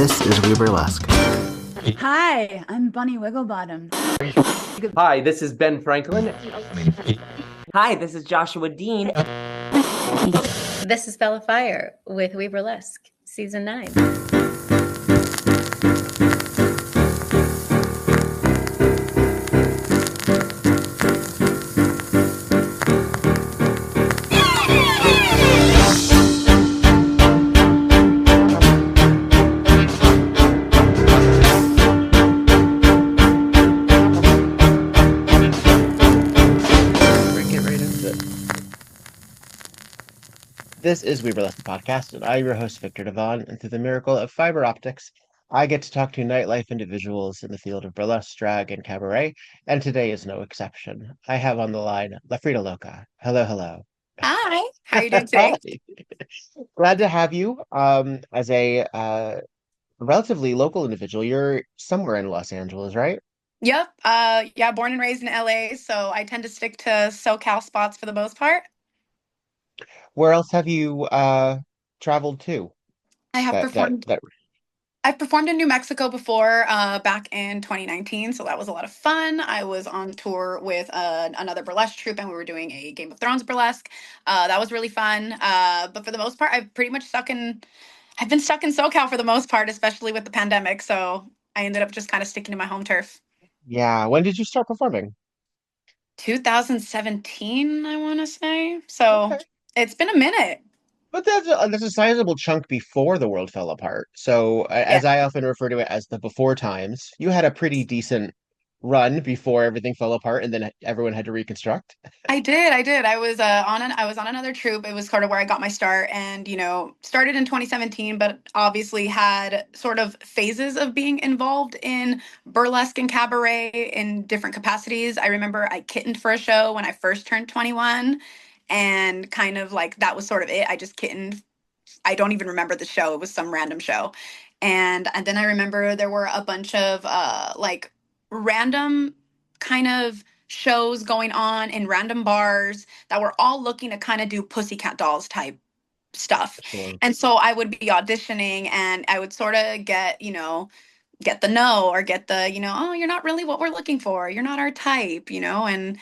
This is We Burlesque. Hi, I'm Bunny Wigglebottom. Hi, this is Ben Franklin. Hi, this is Joshua Dean. This is Bella Fire with We Burlesque, Season 9. Get right into it. This is We Burlesque the podcast, and I'm your host, Viktor Devonne, and through the miracle of fiber optics, I get to talk to nightlife individuals in the field of burlesque, drag, and cabaret, and today is no exception. I have on the line Frida Lokah. Hello, hello. Hi, how are you doing Hi. today? Glad to have you. As a relatively local individual, you're somewhere in Los Angeles, right? Yep. Yeah, born and raised in LA, so I tend to stick to SoCal spots for the most part. Where else have you traveled to? I have That that performed that I've performed in New Mexico before, back in 2019, so that was a lot of fun. I was on tour with another burlesque troupe, and we were doing a Game of Thrones burlesque. That was really fun. But for the most part, I've been stuck in SoCal for the most part, especially with the pandemic. So I ended up just kind of sticking to my home turf. Yeah. When did you start performing? 2017, I want to say. So Okay. it's been a minute. But that's a sizable chunk before the world fell apart. So, Yeah, as I often refer to it as the before times, you had a pretty decent run before everything fell apart, and then everyone had to reconstruct. I did. I did. I was on another troupe. It was sort of where I got my start, and started in 2017, but obviously had sort of phases of being involved in burlesque and cabaret in different capacities. I remember I kittened for a show when I first turned 21, and kind of like that was sort of it. I just kittened. I don't even remember the show. It was some random show. And then I remember there were a bunch of like random kind of shows going on in random bars that were all looking to kind of do Pussycat Dolls type stuff. Sure. And so I would be auditioning and I would sort of get, get the no or get the, oh, you're not really what we're looking for. You're not our type, and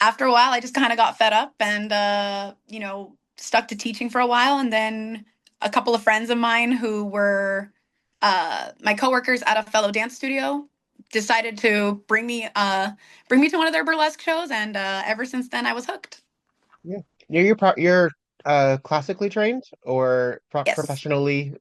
after a while I just kind of got fed up and stuck to teaching for a while, and then a couple of friends of mine who were my coworkers at a fellow dance studio decided to bring me to one of their burlesque shows, and ever since then I was hooked. Yeah. You're classically trained or Yes. professionally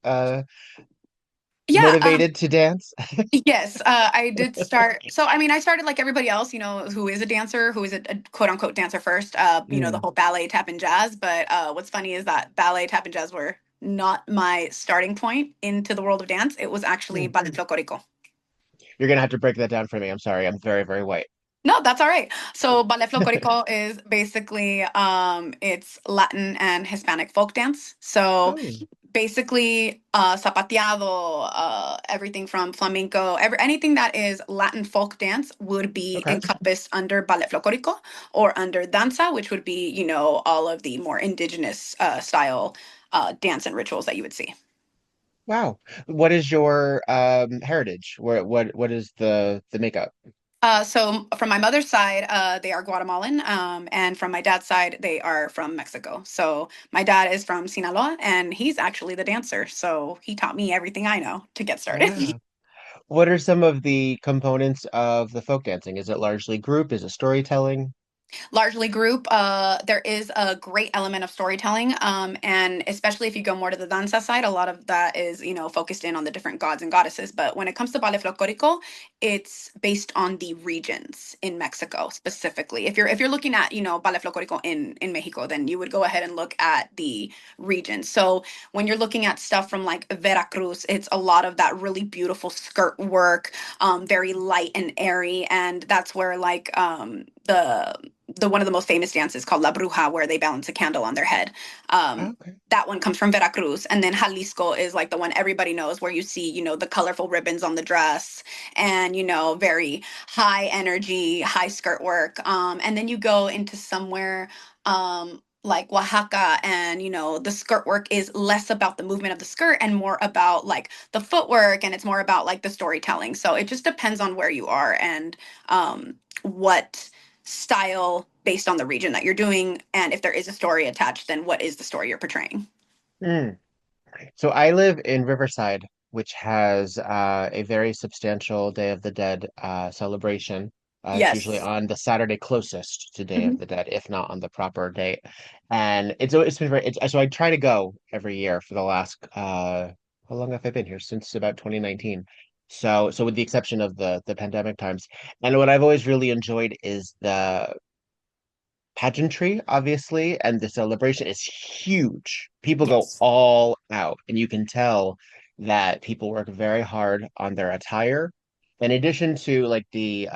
Yeah. motivated to dance? Yes, I did start. So, I mean, I started like everybody else, who is a dancer, who is a quote unquote dancer first, the Mm, whole ballet, tap, and jazz. But what's funny is that ballet, tap, and jazz were not my starting point into the world of dance. It was actually mm. ballet folklorico. You're gonna have to break that down for me. I'm sorry. I'm very, very white. No, that's all right. So, ballet folklorico is basically it's Latin and Hispanic folk dance. So, Oh, basically zapateado, everything from flamenco, anything that is Latin folk dance would be okay. encompassed under ballet folklorico or under danza, which would be, all of the more indigenous style dance and rituals that you would see. Wow. What is your heritage? What is the makeup? So from my mother's side, they are Guatemalan, and from my dad's side, they are from Mexico. So my dad is from Sinaloa, and he's actually the dancer. So he taught me everything I know to get started. Yeah. What are some of the components of the folk dancing? Is it largely group? Is it storytelling? Largely group. There is a great element of storytelling, and especially if you go more to the danza side, a lot of that is focused in on the different gods and goddesses. But when it comes to ballet folklorico, it's based on the regions in Mexico specifically. If you're looking at ballet folklorico in Mexico, then you would go ahead and look at the regions. So when you're looking at stuff from like Veracruz, it's a lot of that really beautiful skirt work, very light and airy, and that's where like the one of the most famous dances called La Bruja, where they balance a candle on their head. Okay. That one comes from Veracruz, and then Jalisco is like the one everybody knows, where you see the colorful ribbons on the dress, and very high energy, high skirt work. And then you go into somewhere like Oaxaca, and the skirt work is less about the movement of the skirt and more about like the footwork, and it's more about like the storytelling. So it just depends on where you are and what style based on the region that you're doing, and if there is a story attached, then what is the story you're portraying. Mm. So I live in Riverside, which has a very substantial Day of the Dead celebration. It's usually Yes. on the Saturday closest to Day of Mhm. the Dead, if not on the proper date. And it's been so I try to go every year for the last how long have I been here? Since about 2019. So with the exception of the pandemic times. And what I've always really enjoyed is the pageantry, obviously, and the celebration is huge. People go Yes. all out, and you can tell that people work very hard on their attire. In addition to like the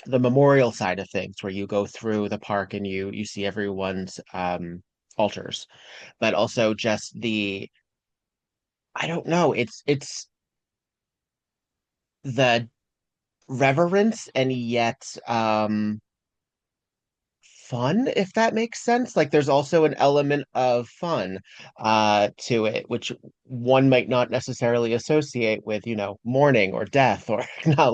memorial side of things, where you go through the park and you see everyone's altars, but also just the I don't know, it's the reverence and yet fun, if that makes sense. Like there's also an element of fun to it, which one might not necessarily associate with, mourning or death or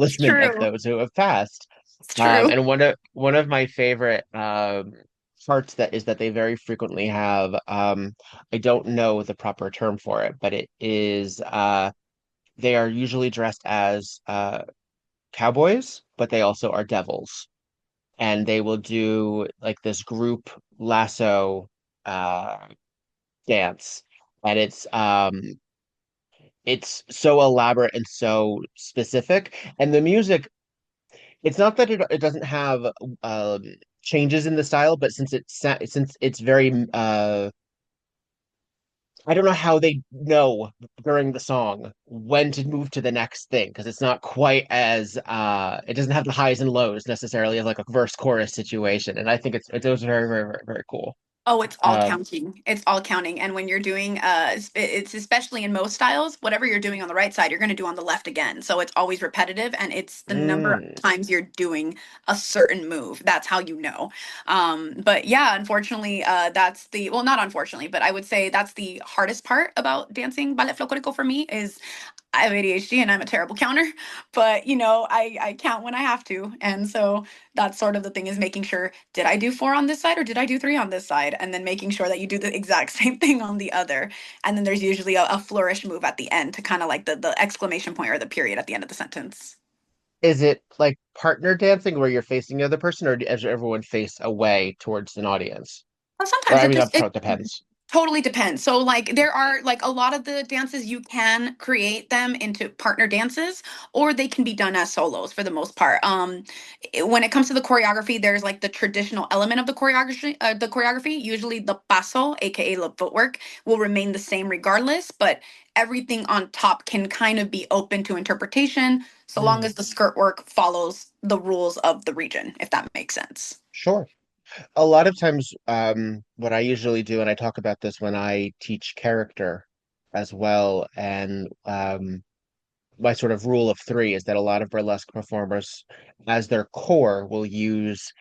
It's acknowledgement of true. those who have passed. It's true. And one of my favorite parts that is that they very frequently have I don't know the proper term for it, but it is they are usually dressed as cowboys, but they also are devils, and they will do like this group lasso uh dance, and it's so elaborate and so specific, and the music, it's not that it doesn't have um changes in the style, but since it's very I don't know how they know during the song when to move to the next thing, because it's not quite as it doesn't have the highs and lows necessarily of like a verse chorus situation. And I think it was very, very, very, very cool. Oh, it's all Um counting. It's all counting. And when you're doing it's especially in most styles, whatever you're doing on the right side, you're going to do on the left again. So it's always repetitive, and it's the number of mm, times you're doing a certain move. That's how you know. But yeah, unfortunately, that's the well, not unfortunately, but I would say that's the hardest part about dancing ballet folklorico for me is I have ADHD and I'm a terrible counter, but I count when I have to. And so that's sort of the thing, is making sure, did I do four on this side or did I do three on this side? And then making sure that you do the exact same thing on the other. And then there's usually a flourish move at the end to kind of like the exclamation point or the period at the end of the sentence. is it like partner dancing where you're facing the other person, or does everyone face away towards an audience? Well, Or sometimes I it mean, just that's how it it depends. totally depends. So like there are like a lot of the dances you can create them into partner dances, or they can be done as solos for the most part. When it comes to the choreography, there's like the traditional element of the choreography. Usually the paso, aka the footwork, will remain the same regardless, but everything on top can kind of be open to interpretation so long Mm, as the skirt work follows the rules of the region, if that makes sense. sure. A lot of times, what I usually do, and I talk about this when I teach character as well, and my sort of rule of three is that a lot of burlesque performers, as their core, will use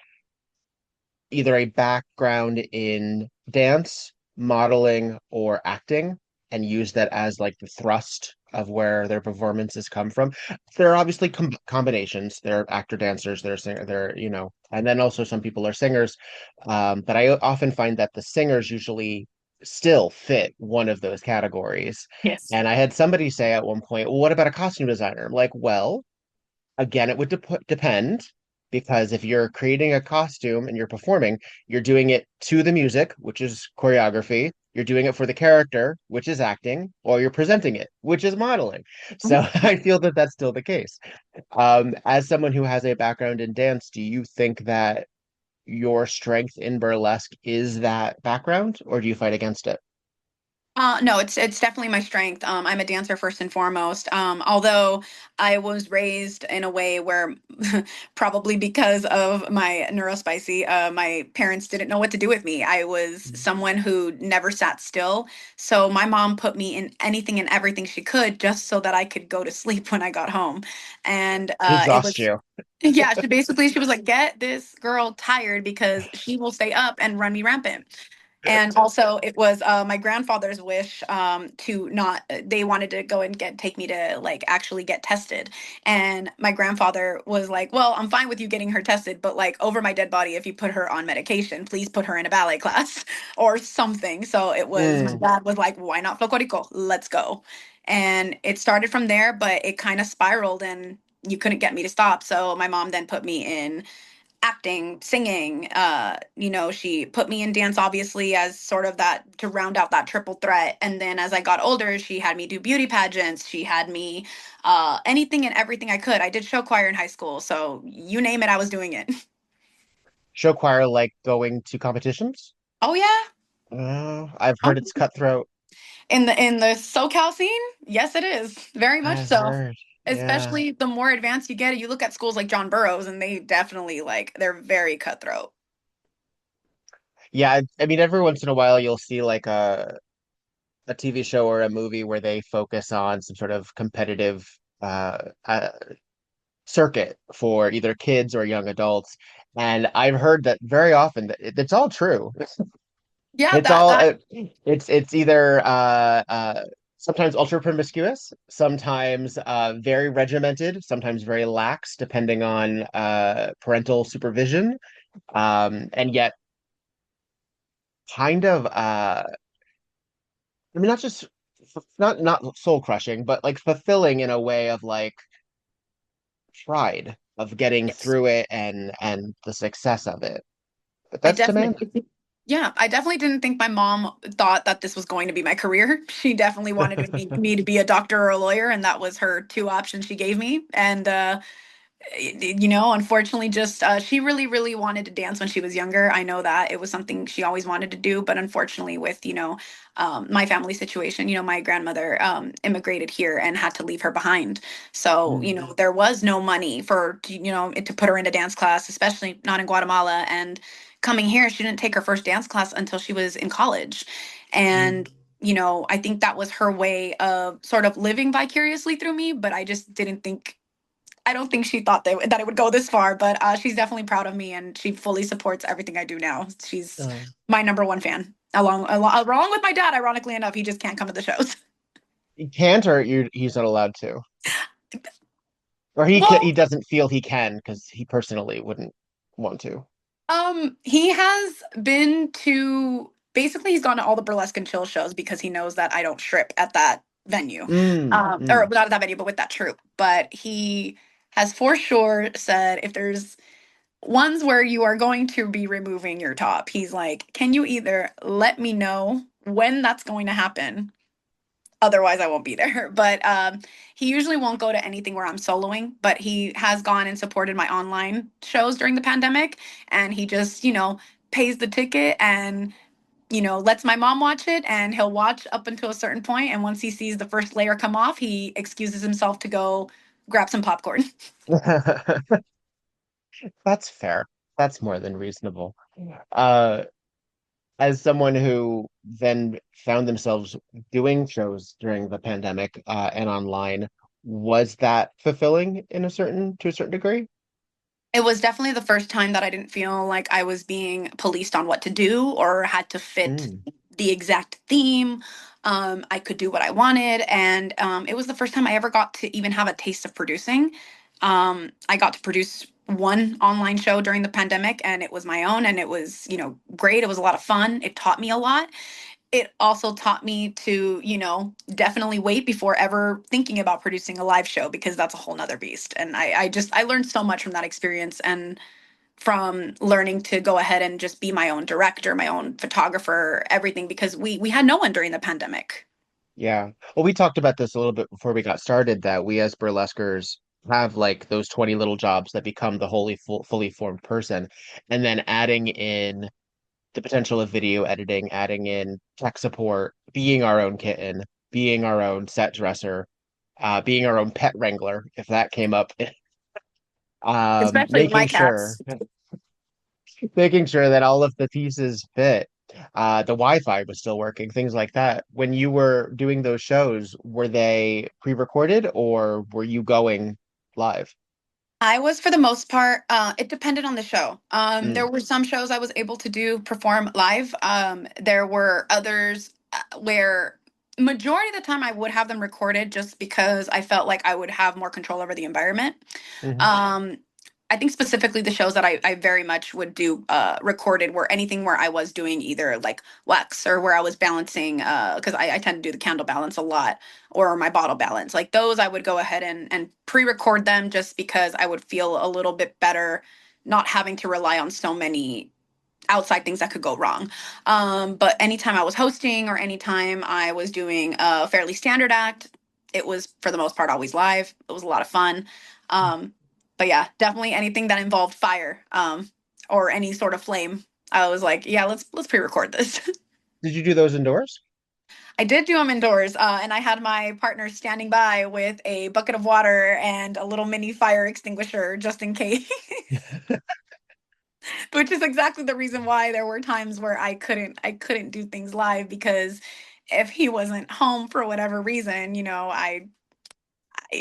either a background in dance, modeling, or acting, and use that as like the thrust of where their performances come from. There are obviously combinations. There are actor dancers, there are singer, there, and then also some people are singers. But I often find that the singers usually still fit one of those categories. Yes. And I had somebody say at one point, well, what about a costume designer? I'm like, well, again, it would depend, because if you're creating a costume and you're performing, you're doing it to the music, which is choreography. You're doing it for the character, which is acting, or you're presenting it, which is modeling. So I feel that that's still the case. As someone who has a background in dance, do you think that your strength in burlesque is that background, or do you fight against it? No, it's definitely my strength. I'm a dancer first and foremost. Although I was raised in a way where, probably because of my neurospicy, my parents didn't know what to do with me. I was someone who never sat still, so my mom put me in anything and everything she could just so that I could go to sleep when I got home, and To it exhaust was. you. Yeah, she was like, get this girl tired because she will stay up and run me rampant. And also, it was my grandfather's wish to not. They wanted to go and take me to like actually get tested, and my grandfather was like, "Well, I'm fine with you getting her tested, but like over my dead body, if you put her on medication, please put her in a ballet class or something." So it was my Mm. dad was like, "Why not folklorico? Let's go," and it started from there, but it kind of spiraled and. You couldn't get me to stop. So my mom then put me in acting, singing. She put me in dance obviously as sort of that to round out that triple threat. And then as I got older, she had me do beauty pageants. She had me anything and everything I could. I did show choir in high school, so you name it, I was doing it. Show choir like going to competitions? Oh yeah. I've Oh, heard it's cutthroat. in the SoCal scene, yes, it is very much I've so. heard. Yeah. Especially the more advanced you get, you look at schools like John Burroughs, and they definitely like they're very cutthroat. Yeah, I mean, every once in a while you'll see like a TV show or a movie where they focus on some sort of competitive uh, uh circuit for either kids or young adults. And I've heard that very often that it's all true. Yeah, It's that all that it's either sometimes ultra promiscuous, sometimes very regimented, sometimes very lax, depending on parental supervision. And yet kind of I mean not just not soul crushing, but like fulfilling in a way of like pride of getting yes. through it and the success of it. But I that's demanding. definitely, yeah, I definitely didn't think my mom thought that this was going to be my career. She definitely wanted me to be a doctor or a lawyer, and that was her two options she gave me. And unfortunately, just she really, really wanted to dance when she was younger. I know that it was something she always wanted to do, but unfortunately, with my family situation, my grandmother immigrated here and had to leave her behind. So Mm. there was no money for to put her into dance class, especially not in Guatemala. And coming here, she didn't take her first dance class until she was in college, Mm. and I think that was her way of sort of living vicariously through me. But I don't think she thought that it would go this far, but she's definitely proud of me, and she fully supports everything I do now. She's Oh. my number one fan, along with my dad. Ironically enough, he just can't come to the shows. He can't, or he's not allowed to. Or he Well, doesn't feel he can because he personally wouldn't want to. he has been to basically he's gone to all the burlesque and chill shows because he knows that I don't strip at that venue, Mm, or mm. not at that venue, but with that troupe. But he has for sure said if there's ones where you are going to be removing your top. He's like, can you either let me know when that's going to happen? Otherwise, I won't be there. But he usually won't go to anything where I'm soloing, but he has gone and supported my online shows during the pandemic. And he just, pays the ticket and, lets my mom watch it. And he'll watch up until a certain point. And once he sees the first layer come off, he excuses himself to go grab some popcorn. That's fair. That's more than reasonable. Uh, as someone who then found themselves doing shows during the pandemic, and online, was that fulfilling to a certain degree? It was definitely the first time that I didn't feel like I was being policed on what to do or had to fit Mm. the exact theme. I could do what I wanted. And it was the first time I ever got to even have a taste of producing. I got to produce one online show during the pandemic, and it was my own, and it was, great. It was a lot of fun. It taught me a lot. It also taught me to, definitely wait before ever thinking about producing a live show because that's a whole nother beast. And I learned so much from that experience and from learning to go ahead and just be my own director, my own photographer, everything because we had no one during the pandemic. Yeah. Well, we talked about this a little bit before we got started that we as burlesquers have like those 20 little jobs that become the fully formed person. And then adding in the potential of video editing, adding in tech support, being our own kitten, being our own set dresser, being our own pet wrangler, if that came up, Especially with my making sure cats. making sure that all of the pieces fit. The Wi-Fi was still working, things like that. When you were doing those shows, were they pre-recorded or were you going live? I was for the most part, it depended on the show. Mm, There were some shows I was able to do perform live. There were others where majority of the time I would have them recorded just because I felt like I would have more control over the environment. mhm. Um, I think specifically the shows that I very much would do recorded were anything where I was doing either like wax or where I was balancing because I tend to do the candle balance a lot or my bottle balance. Like those I would go ahead and pre-record them just because I would feel a little bit better not having to rely on so many outside things that could go wrong. But anytime I was hosting or anytime I was doing a fairly standard act, it was for the most part always live. It was a lot of fun. But yeah, definitely anything that involved fire or any sort of flame. I was like, yeah, let's pre-record this. Did you do those indoors? I did do them indoors, and I had my partner standing by with a bucket of water and a little mini fire extinguisher just in case. Which is exactly the reason why there were times where I couldn't do things live because if he wasn't home for whatever reason,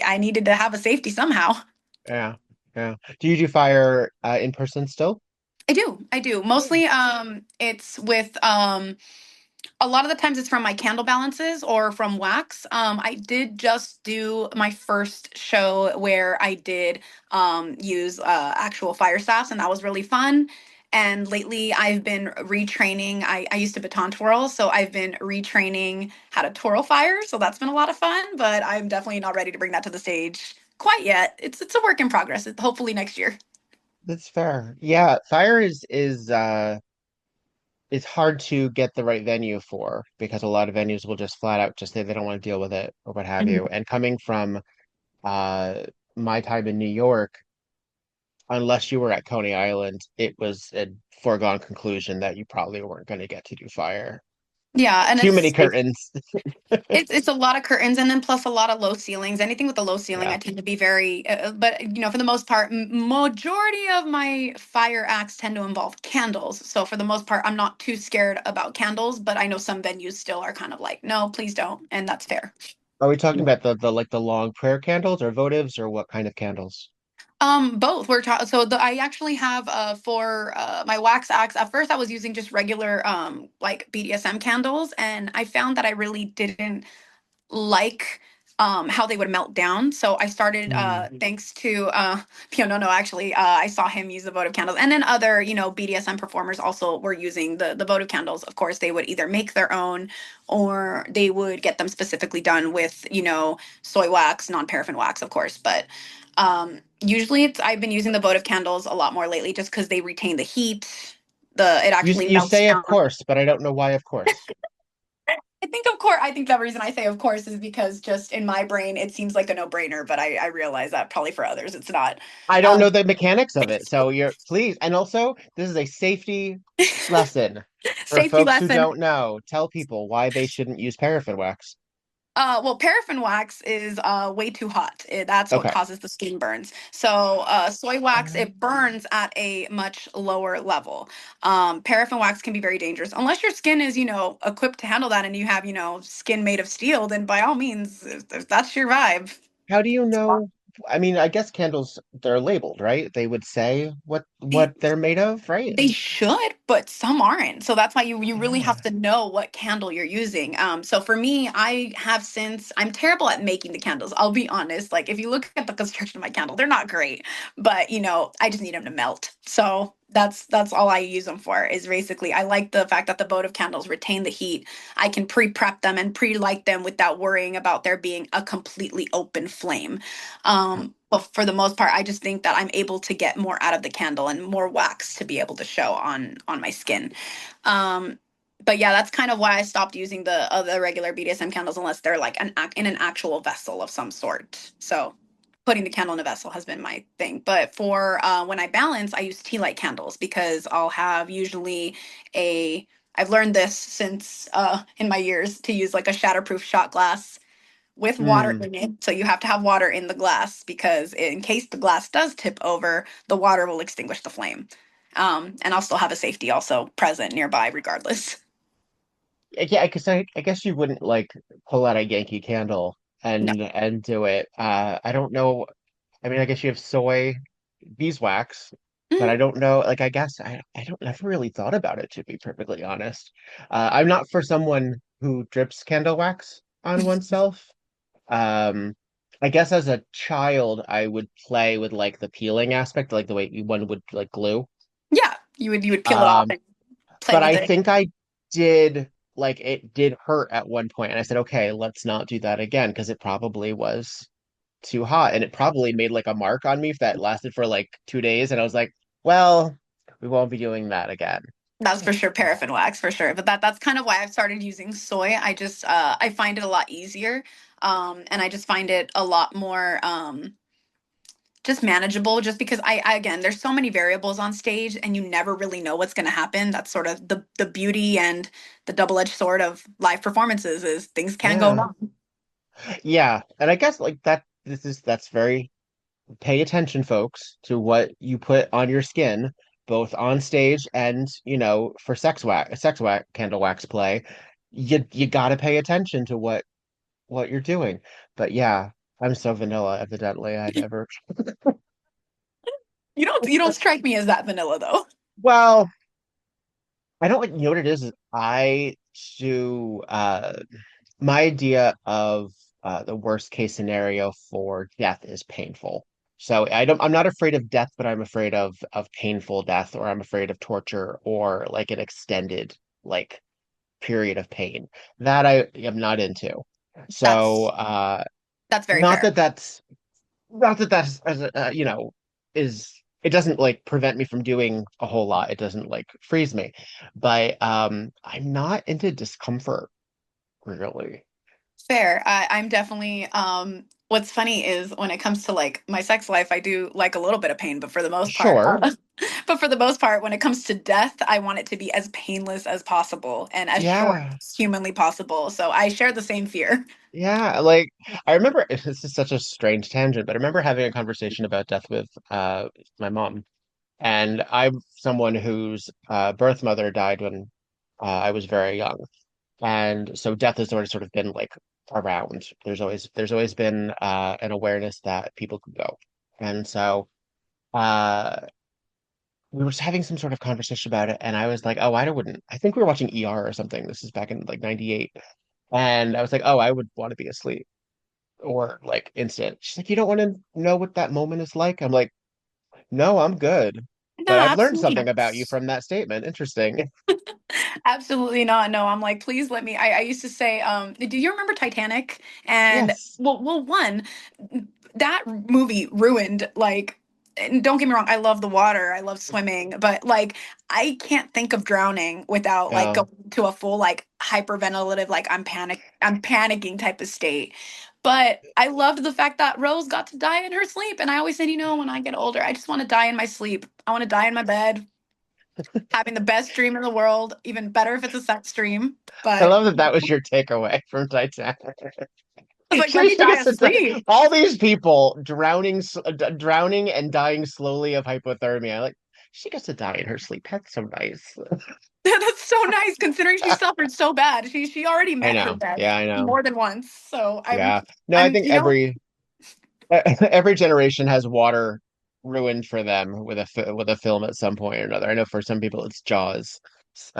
I needed to have a safety somehow. Yeah, yeah. Do you do fire in person still? I do. Mostly it's with a lot of the times it's from my candle balances or from wax. I did just do my first show where I did use actual fire staffs, and that was really fun. And lately, I've been retraining. I used to baton twirl, so I've been retraining how to twirl fire. So that's been a lot of fun, but I'm definitely not ready to bring that to the stage quite yet. It's a work in progress. Hopefully next year. That's fair. Yeah, fire is hard to get the right venue for because a lot of venues will just flat out just say they don't want to deal with it or what have Mhm. you. And coming from uh my time in New York, unless you were at Coney Island, it was a foregone conclusion that you probably weren't going to get to do fire. Yeah, and Too many it's curtains. it's a lot of curtains and then plus a lot of low ceilings. Anything with a low ceiling, Yeah. I tend to be very, but for the most part, majority of my fire acts tend to involve candles. So for the most part, I'm not too scared about candles, but I know some venues still are kind of like, no, please don't, and that's fair. Are we talking about the like the long prayer candles or votives or what kind of candles? Both. I actually have for my wax acts. At first, I was using just regular like BDSM candles, and I found that I really didn't like how they would melt down. So I started Hmm. thanks to no, actually I saw him use the votive candles, and then other BDSM performers also were using the votive candles. Of course, they would either make their own or they would get them specifically done with soy wax, non-paraffin wax, of course. But usually I've been using the votive candles a lot more lately just because they retain the heat. It actually You melts say of down. course, but I don't know why of course. I think the reason I say of course is because just in my brain it seems like a no-brainer, but I realize that probably for others it's not. I don't Um, know the mechanics of it. So you're please, and also this is a safety lesson for Safety folks who lesson. don't know. Tell people why they shouldn't use paraffin wax. Well, paraffin wax is way too hot. That's what Okay. causes the skin burns. So, soy wax, Um, it burns at a much lower level. Paraffin wax can be very dangerous. Unless your skin is, equipped to handle that and you have, skin made of steel, then by all means, if that's your vibe. How do you know? I mean, I guess candles they're labeled, right? They would say what they're made of, right? They should, but some aren't. So that's why you really have Yeah. to know what candle you're using. So for me, I'm terrible at making the candles. I'll be honest. Like if you look at the construction of my candle, they're not great, but I just need them to melt. So that's all I use them for is basically I like the fact that the votive candles retain the heat. I can pre-prep them and pre-light them without worrying about there being a completely open flame. But for the most part, I just think that I'm able to get more out of the candle and more wax to be able to show on my skin. Um, but yeah, that's kind of why I stopped using the other regular BDSM candles unless they're like in an actual vessel of some sort. So putting the candle in a vessel has been my thing. But for when I balance, I use tea light candles because I'll have usually a I've learned this since in my years to use like a shatterproof shot glass with water Mm. in it. So you have to have water in the glass because in case the glass does tip over, the water will extinguish the flame. And I'll still have a safety also present nearby regardless. Yeah, because I guess you wouldn't like pull out a Yankee Candle No. and do it. I don't know. I mean, I guess you have soy beeswax, but I Mhm. don't know. Like, I guess I don't never really thought about it, to be perfectly honest. I'm not for someone who drips candle wax on oneself. Um, I guess as a child, I would play with like the peeling aspect, like the way one would like glue. Yeah, you would peel it off Um, and play but with I it. think I did like it did hurt at one point, and I said, okay, let's not do that again because it probably was too hot, and it probably made like a mark on me that lasted for like 2 days, and I was like, well, we won't be doing that again. That's for sure paraffin wax for sure. But that's kind of why I've started using soy. I just I find it a lot easier. And I just find it a lot more just manageable just because I again there's so many variables on stage and you never really know what's going to happen. That's sort of the beauty and the double-edged sword of live performances is things can go Yeah. wrong. Yeah, and I guess like that's very pay attention, folks, to what you put on your skin, both on stage and, for sex wax, candle wax play. You got to pay attention to what you're doing. But yeah, I'm so vanilla, evidently. I never. You don't strike me as that vanilla though. Well, I don't like, what it is I do my idea of the worst case scenario for death is painful. So I'm not afraid of death, but I'm afraid of painful death, or I'm afraid of torture, or like an extended like period of pain. That I am not into. So That's that's very not fair. that that's is it doesn't like prevent me from doing a whole lot. It doesn't like freeze me. But I'm not into discomfort really. Fair. I'm definitely what's funny is when it comes to like my sex life, I do like a little bit of pain, but for the most part, Sure. but for the most part, when it comes to death, I want it to be as painless as possible and as short Yeah. as humanly possible. So I share the same fear. Yeah, like I remember this is such a strange tangent, but I remember having a conversation about death with my mom. And I'm someone whose birth mother died when I was very young. And so death has always sort of been like around. There's always been an awareness that people could go. And so uh we were just having some sort of conversation about it, and I was like, oh, I wouldn't. I think we were watching ER or something. This is back in like '98. And I was like, oh, I would want to be asleep or like instant. She's like, you don't want to know what that moment is like? I'm like, no, I'm good. No, But I've learned absolutely something not. about you from that statement. Interesting. Absolutely not. No, I'm like, please let me. I used to say, do you remember Titanic? And Yes. one, that movie ruined like. And don't get me wrong, I love the water, I love swimming, but like I can't think of drowning without like Yeah. going to a full like hyperventilative, like I'm panicking type of state. But I loved the fact that Rose got to die in her sleep, and I always said, when I get older, I just want to die in my sleep. I want to die in my bed having the best dream in the world, even better if it's a sex dream. I But love that that was your takeaway from Titanic. I was like, let me She die gets of to sleep. all these people drowning, drowning and dying slowly of hypothermia. Like she gets to die in her sleep. That's so nice. That's so nice considering she suffered so bad. She already I met her know. death Yeah, I know. more than once. So I'm Yeah. No, I I'm think every generation has water ruined for them with with a film at some point or another. I know for some people it's Jaws.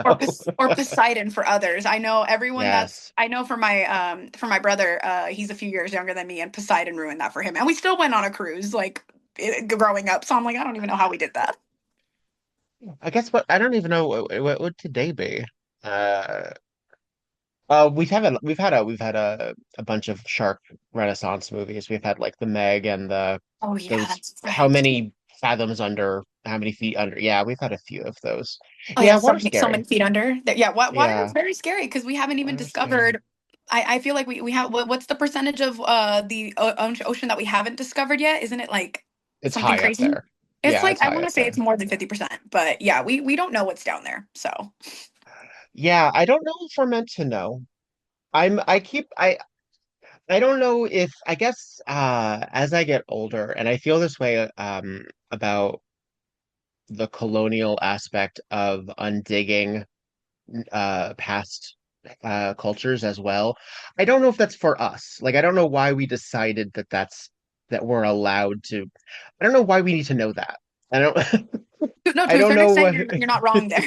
or So Or Poseidon for others. I know everyone that's yes. I know for my brother, he's a few years younger than me, and Poseidon ruined that for him. And we still went on a cruise like growing up. So I'm like, I don't even know how we did that. I guess what I don't even know what would today be. Uh we've had a bunch of shark renaissance movies. We've had like the Meg and the Oh yeah, those that's how right. many fathoms under, how many feet under. Yeah, we've had a few of those. Oh yeah, Yeah, water's so many scary. feet under. Yeah, water is Yeah, very scary because we haven't even water's scary. discovered. I feel like we have what's the percentage of the ocean that we haven't discovered yet? Isn't it like It's something high up crazy? there. It's Yeah, like it's I high want up to say it's there. more than 50%, but yeah, we don't know what's down there. So Yeah, I don't know if we're meant to know. I keep I don't know if I guess as I get older, and I feel this way about the colonial aspect of undigging past cultures as well. I don't know if that's for us. Like I don't know why we decided that we're allowed to. I don't know why we need to know that. I don't No, I to a don't certain know extent, what you're not wrong there.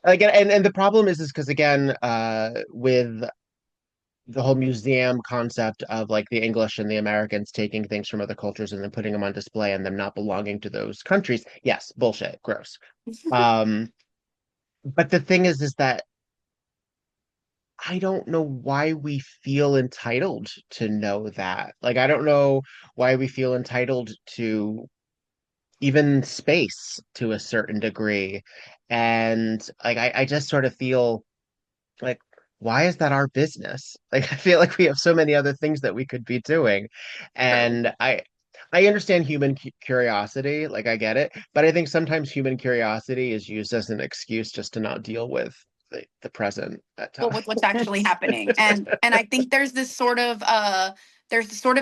like and the problem is because again with the whole museum concept of like the English and the Americans taking things from other cultures and then putting them on display and them not belonging to those countries. Yes, bullshit, gross. Um, but the thing is that I don't know why we feel entitled to know that. Like, I don't know why we feel entitled to even space to a certain degree. And like, I just sort of feel like, why is that our business? Like, I feel like we have so many other things that we could be doing. True. And I understand human curiosity, like I get it, but I think sometimes human curiosity is used as an excuse just to not deal with the present at Well, times. with what's actually happening, and I think there's this sort of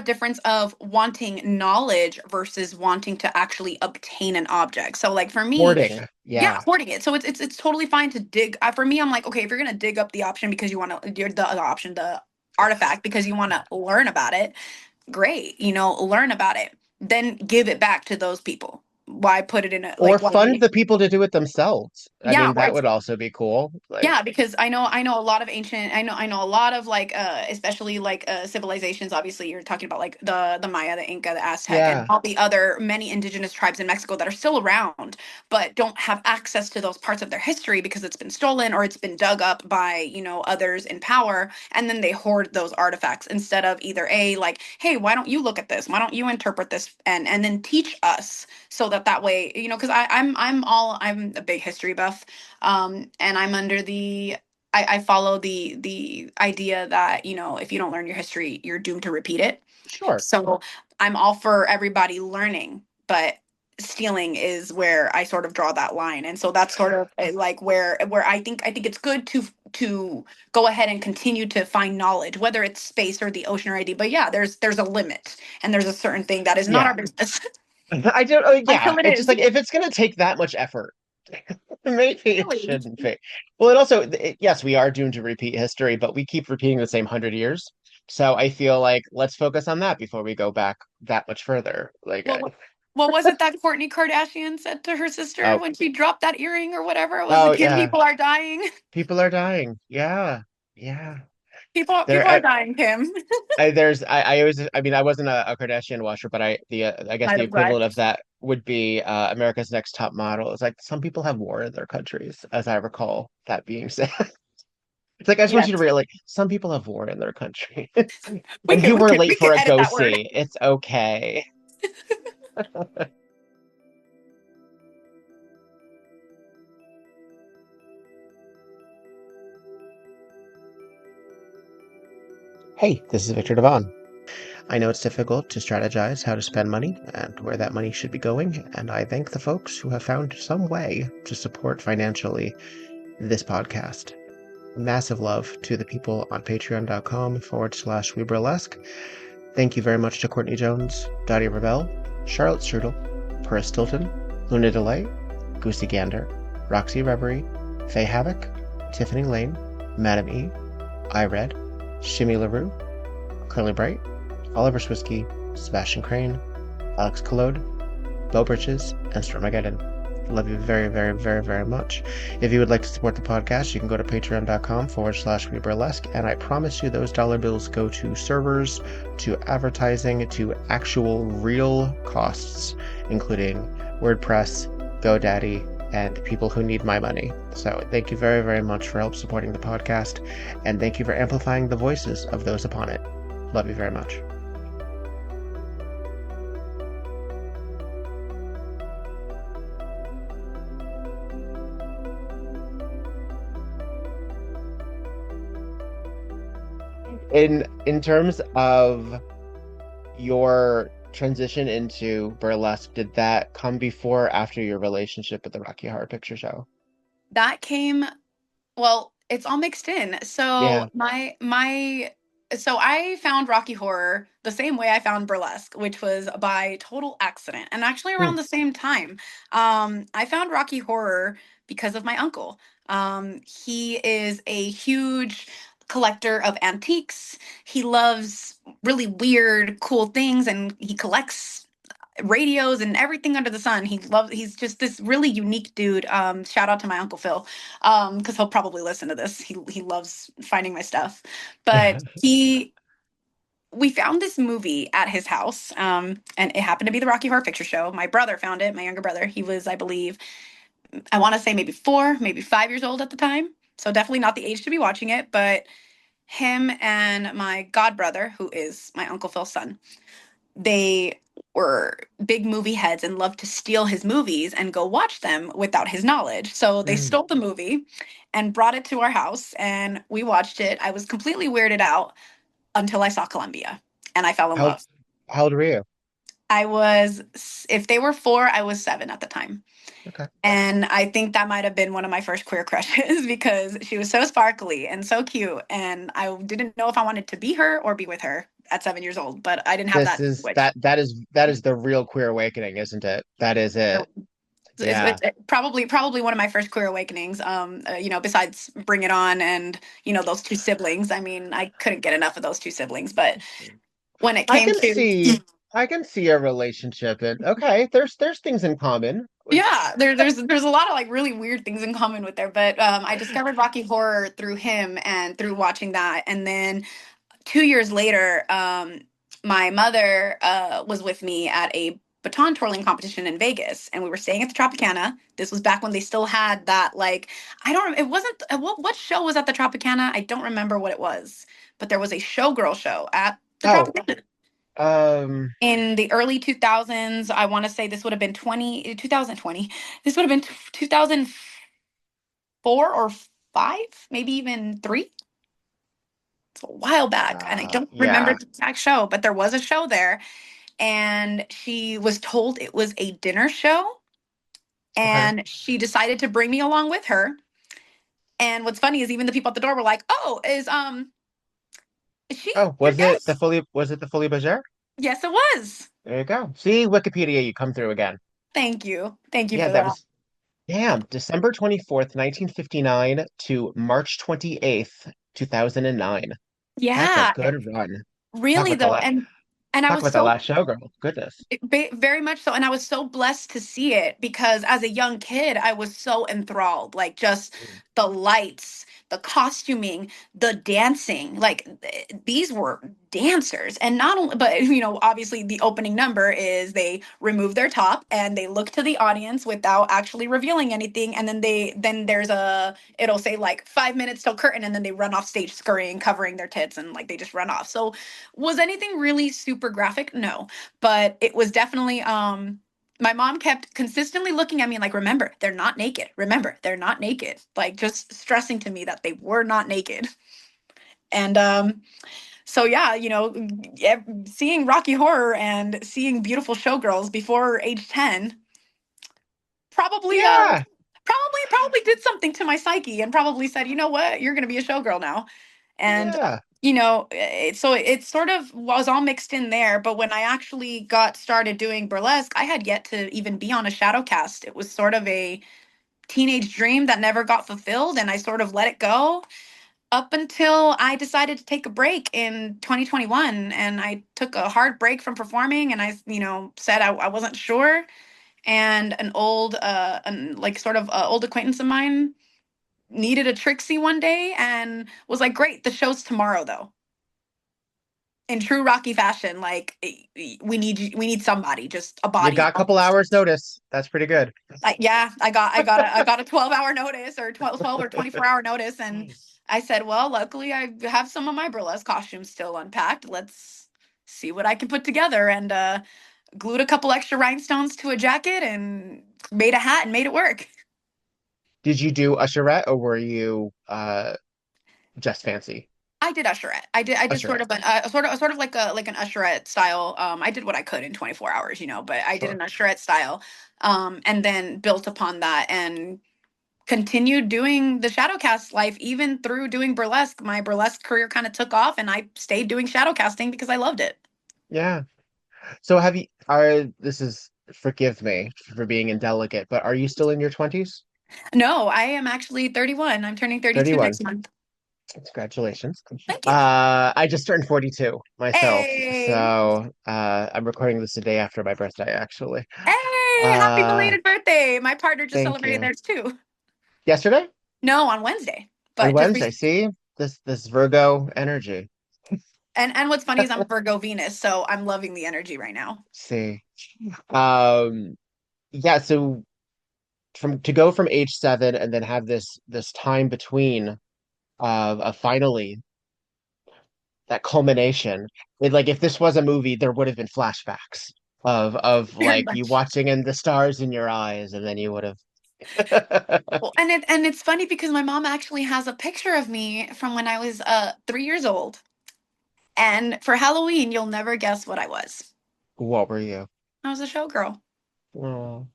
difference of wanting knowledge versus wanting to actually obtain an object. So like for me, Hoarding. yeah, Yeah, hoarding it. So it's totally fine to dig. For me, I'm like, okay, if you're gonna dig up the option because you want to, the option, the artifact because you want to learn about it, great, learn about it. Then give it back to those people. Why put it in a or like fund why? the people to do it themselves. I Yeah, mean, why? that would also be cool. Like, Yeah, because I know a lot of ancient I know a lot of like especially like civilizations. Obviously you're talking about like the Maya, the Inca, the Aztec, and yeah, all the other many indigenous tribes in Mexico that are still around but don't have access to those parts of their history because it's been stolen or it's been dug up by others in power, and then they hoard those artifacts instead of either a like, hey, why don't you look at this, why don't you interpret this, and then teach us, so that way, because I'm a big history buff, and I'm under I follow the idea that if you don't learn your history, you're doomed to repeat it. sure. So I'm all for everybody learning, but stealing is where I sort of draw that line, and so that's sort of like where I think it's good to go ahead and continue to find knowledge, whether it's space or the ocean or anything. But yeah, there's a limit, and there's a certain thing that is not our Yeah. business I don't, oh, yeah, until it it's just is. like if it's going to take that much effort, maybe it Really. shouldn't be. Well, it also, yes, we are doomed to repeat history, but we keep repeating the same 100 years. So I feel like let's focus on that before we go back that much further. Like, What was it that Courtney Kardashian said to her sister oh, when she dropped that earring or whatever? It was the oh, kid yeah, people are dying. people are dying. Yeah, yeah. People There, are dying, Kim. I always, I mean, I wasn't a Kardashian watcher, but I guess Might the have read. equivalent of that would be America's Next Top Model. It's like some people have war in their countries, as I recall that being said. It's like I just want you to Yes. realize some people have war in their country. We And could you we were could late we for could a edit go that word. see. It's okay. Hey, this is Victor Devonne. I know it's difficult to strategize how to spend money and where that money should be going, and I thank the folks who have found some way to support financially this podcast. Massive love to the people on patreon.com/weburlesque. Thank you very much to Courtney Jones, Dottie Rebel, Charlotte Strudel, Paris Stilton, Luna DeLay, Goosey Gander, Roxy Reverie, Faye Havoc, Tiffany Lane, Madam E, iRed, Shimmy LaRue, Curly Bright, Oliver Swisky, Sebastian Crane, Alex Collode, Bo Bridges, and Stormageddon. Love you very, very, very, very much. If you would like to support the podcast, you can go to patreon.com/weburlesque, and I promise you those dollar bills go to servers, to advertising, to actual real costs, including WordPress, GoDaddy, and people who need my money. So thank you very, very much for help supporting the podcast, and thank you for amplifying the voices of those upon it. Love you very much. In terms of your transition into burlesque, did that come before or after your relationship with the Rocky Horror Picture Show? That came Well, it's all mixed in. Yeah. So so I found Rocky Horror the same way I found Burlesque, which was by total accident. And actually Hmm. around the same time. I found Rocky Horror because of my uncle. He is a huge collector of antiques. He loves really weird, cool things, and he collects radios and everything under the sun. He's just this really unique dude. Shout out to my Uncle Phil. Because he'll probably listen to this. He loves finding my stuff. But we found this movie at his house. And it happened to be the Rocky Horror Picture Show. My brother found it, my younger brother. He was, I believe, I want to say maybe 4, maybe 5 years old at the time. So definitely not the age to be watching it, but him and my god brother, who is my Uncle Phil's son, they were big movie heads and loved to steal his movies and go watch them without his knowledge. So they Mm. stole the movie and brought it to our house and we watched it. I was completely weirded out until I saw Columbia and I fell in How love. how old were you? If they were 4, I was 7 at the time. Okay. And I think that might have been one of my first queer crushes because she was so sparkly and so cute. And I didn't know if I wanted to be her or be with her at 7 years old, but I didn't have This that is switch. that is the real queer awakening, isn't it? That is it. Yeah. It's probably one of my first queer awakenings. Besides Bring It On and those two siblings. I mean, I couldn't get enough of those two siblings. But when it I came can to see I can see a relationship and okay, there's things in common. yeah, there's a lot of like really weird things in common with there. But I discovered Rocky Horror through him and through watching that, and then 2 years later, my mother was with me at a baton twirling competition in Vegas, and we were staying at the Tropicana. This was back when they still had that, like, I don't. It wasn't what show was at the Tropicana? I don't remember what it was, but there was a showgirl show at the Oh, Tropicana um in the early 2000s. I want to say this would have been 2020. This would have been 2004 or 5, maybe even 3. It's a while back, and I don't remember yeah. the exact show, but there was a show there, and she was told it was a dinner show, Okay. and she decided to bring me along with her. And what's funny is even the people at the door were like, "Oh, is she Oh, your guest?" was it the Folie Bergère? Yes, it was. There you go. See, Wikipedia, you come through again. Thank you Yeah, for that that. was damn, December 24th, 1959 to March 28th, 2009. That's a Yeah, good run. Talk really about the though, la and I talk was about the so last showgirl. Goodness. very much so, and I was so blessed to see it because as a young kid I was so enthralled, like just Mm. the lights, the costuming, the dancing. Like these were dancers, and not only, but obviously the opening number is they remove their top and they look to the audience without actually revealing anything, and then there's it'll say like 5 minutes till curtain, and then they run off stage scurrying, covering their tits, and like they just run off. So was anything really super graphic? No, but it was definitely my mom kept consistently looking at me like, remember, they're not naked. Remember, they're not naked. Like just stressing to me that they were not naked. And so yeah, seeing Rocky Horror and seeing beautiful showgirls before age 10 probably Yeah, probably did something to my psyche and probably said, "You know what? You're going to be a showgirl now." And yeah. so it sort of was all mixed in there. But when I actually got started doing burlesque, I had yet to even be on a shadowcast. It was sort of a teenage dream that never got fulfilled, and I sort of let it go up until I decided to take a break in 2021. And I took a hard break from performing, and I said I wasn't sure. And like sort of old acquaintance of mine needed a Trixie one day and was like, "Great, the show's tomorrow though." In true Rocky fashion, like we need somebody, just a You body. got a couple hours notice. That's pretty good. Yeah, I got a 12-hour notice or 12 or 24-hour notice, and I said, "Well, luckily I have some of my burlesque costumes still unpacked. Let's see what I can put together." And glued a couple extra rhinestones to a jacket and made a hat and made it work. Did you do usherette or were you just fancy? I did usherette. I did sort Usherette. of sort of like an usherette style. I did what I could in 24 hours, but I did an Sure. usherette style, and then built upon that and continued doing the shadowcast life even through doing burlesque. My burlesque career kind of took off and I stayed doing shadowcasting because I loved it. Yeah. So have you are this is forgive me for being indelicate, but are you still in your 20s? No, I am actually 31. I'm turning 32 31. next month. Congratulations. Thank you. I just turned 42 myself. Hey. So I'm recording this the day after my birthday, actually. Hey, happy Uh belated birthday. My partner just thank celebrated you. theirs too. Yesterday? No, on Wednesday. On But just Wednesday. See? This Virgo energy. and what's funny is I'm Virgo Venus, so I'm loving the energy right now. See. Um yeah, so from to go from age 7 and then have this time between of finally that culmination. Like if this was a movie, there would have been flashbacks of Very like you much. watching and the stars in your eyes, and then you would have. Well, and it's funny because my mom actually has a picture of me from when I was 3 years old. And for Halloween, you'll never guess what I was. What were you? I was a showgirl. Oh,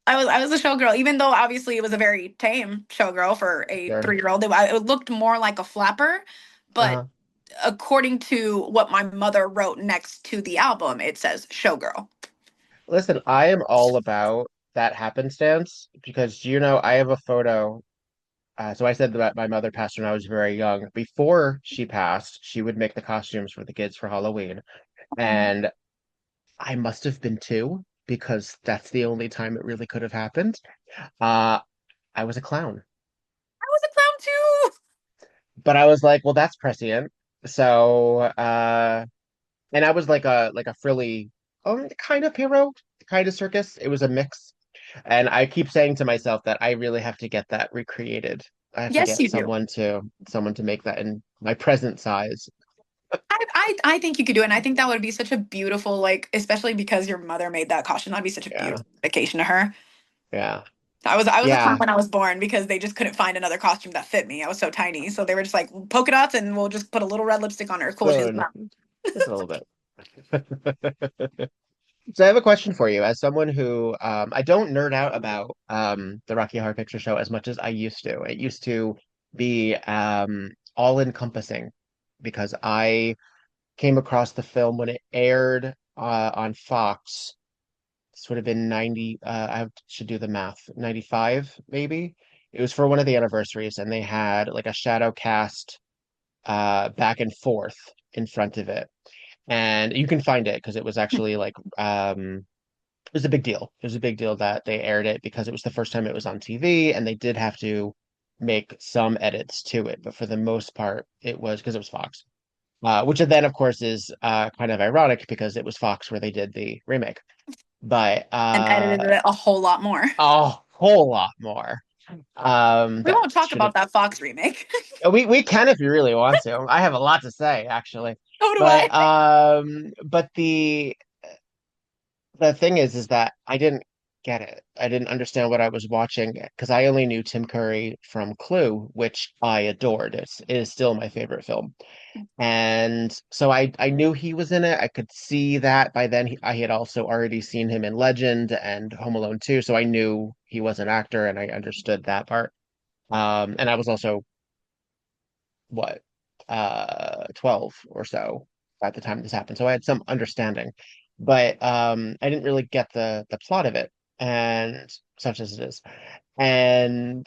I was a showgirl, even though obviously it was a very tame showgirl for a sure. 3 year old. It looked more like a flapper, but Uh-huh. according to what my mother wrote next to the album, it says showgirl. Listen, I am all about that happenstance because I have a photo. So I said that my mother passed when I was very young. Before she passed, she would make the costumes for the kids for Halloween, Oh, and I must have been 2 because that's the only time it really could have happened. Uh, I was a clown. I was a clown too. But I was like, well, that's prescient. So, and I was like a frilly, kind of hero, kind of circus. It was a mix. And I keep saying to myself that I really have to get that recreated. I have to Yes, get you do. someone to make that in my present size. I think you could do it. And I think that would be such a beautiful, like, especially because your mother made that costume. That'd be such a Yeah, beautiful dedication to her. yeah, I was a clown yeah. when I was born because they just couldn't find another costume that fit me. I was so tiny. So they were just like polka dots and we'll just put a little red lipstick on her. Cool, she's a Spoon, clown. just a little bit. So I have a question for you. As someone who I don't nerd out about the Rocky Horror Picture Show as much as I used to. It used to be all encompassing because I came across the film when it aired on Fox. This would have been 90 should do the math. 95 maybe. It was for one of the anniversaries and they had like a shadow cast back and forth in front of it. And you can find it because it was actually like it was a big deal. It was a big deal that they aired it because it was the first time it was on TV and they did have to make some edits to it. But for the most part, it was because it was Fox. Which then, of course, is kind of ironic because it was Fox where they did the remake. But And edited it a whole lot more. a whole lot more. We That won't talk should have. about that Fox remake. We can if you really want to. I have a lot to say, actually. So do I. But the thing is that I didn't get it. I didn't understand what I was watching because I only knew Tim Curry from Clue, which I adored. It is still my favorite film. And so I knew he was in it. I could see that by then I had also already seen him in Legend and Home Alone 2, so I knew he was an actor and I understood that part. And I was also what 12 or so at the time this happened. So I had some understanding. But I didn't really get the plot of it and such as it is. And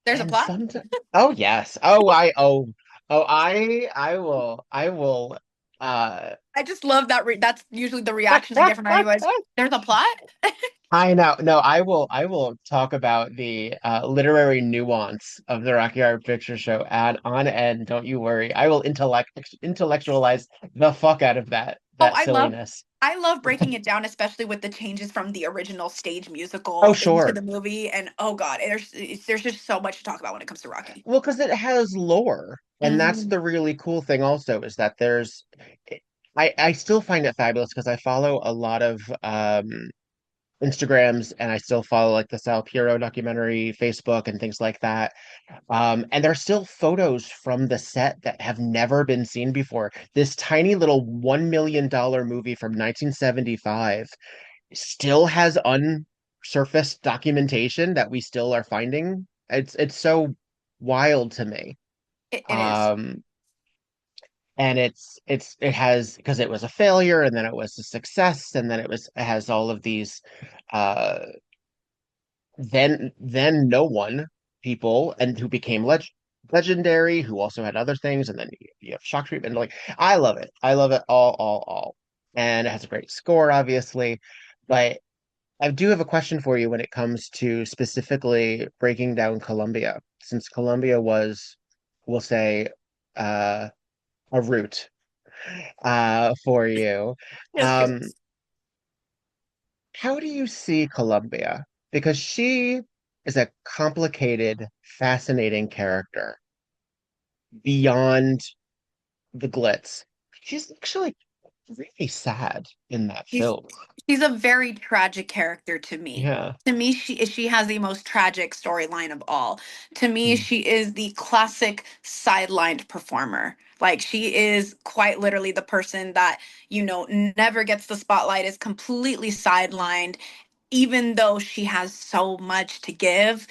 There's a and plot. some oh yes. I will I just love that. That's usually the reaction I get from anyways. There's a plot. I know. No, I will talk about the literary nuance of the Rocky Horror Picture Show and on end, don't you worry. I will intellectualize the fuck out of Oh, that silliness. I love breaking it down, especially with the changes from the original stage Oh, musical into sure. the movie. And oh god, there's just so much to talk about when it comes to Rocky. Well, because it has lore, and that's Hmm. the really cool thing also is that I still find it fabulous because I follow a lot of Instagrams and I still follow like the Sal Puro documentary, Facebook, and things like that. And there's still photos from the set that have never been seen before. This tiny little $1 million movie from 1975 still has unsurfaced documentation that we still are finding it's so wild to me. It is. Um, and it has because it was a failure and then it was a success and then it has all of these uh then no one people and who became legendary who also had other things and then you have shock treatment like I love it all and it has a great score obviously but I do have a question for you when it comes to specifically breaking down Colombia since Colombia was we'll say uh a route for you. Yes, Um, yes. how do you see Columbia? Because she is a complicated, fascinating character beyond the glitz. She's actually really sad in that She's film. she's a very tragic character to me. Yeah. To me, she has the most tragic storyline of all. To me, Mm. she is the classic sidelined performer. Like she is quite literally the person that, never gets the spotlight, is completely sidelined, even though she has so much to give.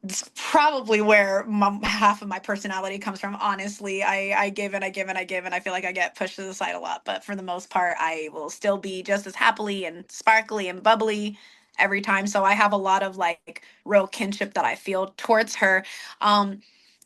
It's probably where half of my personality comes from. Honestly, I give and I give and I give, and I feel like I get pushed to the side a lot. But for the most part, I will still be just as happily and sparkly and bubbly every time. So I have a lot of like real kinship that I feel towards her. Um,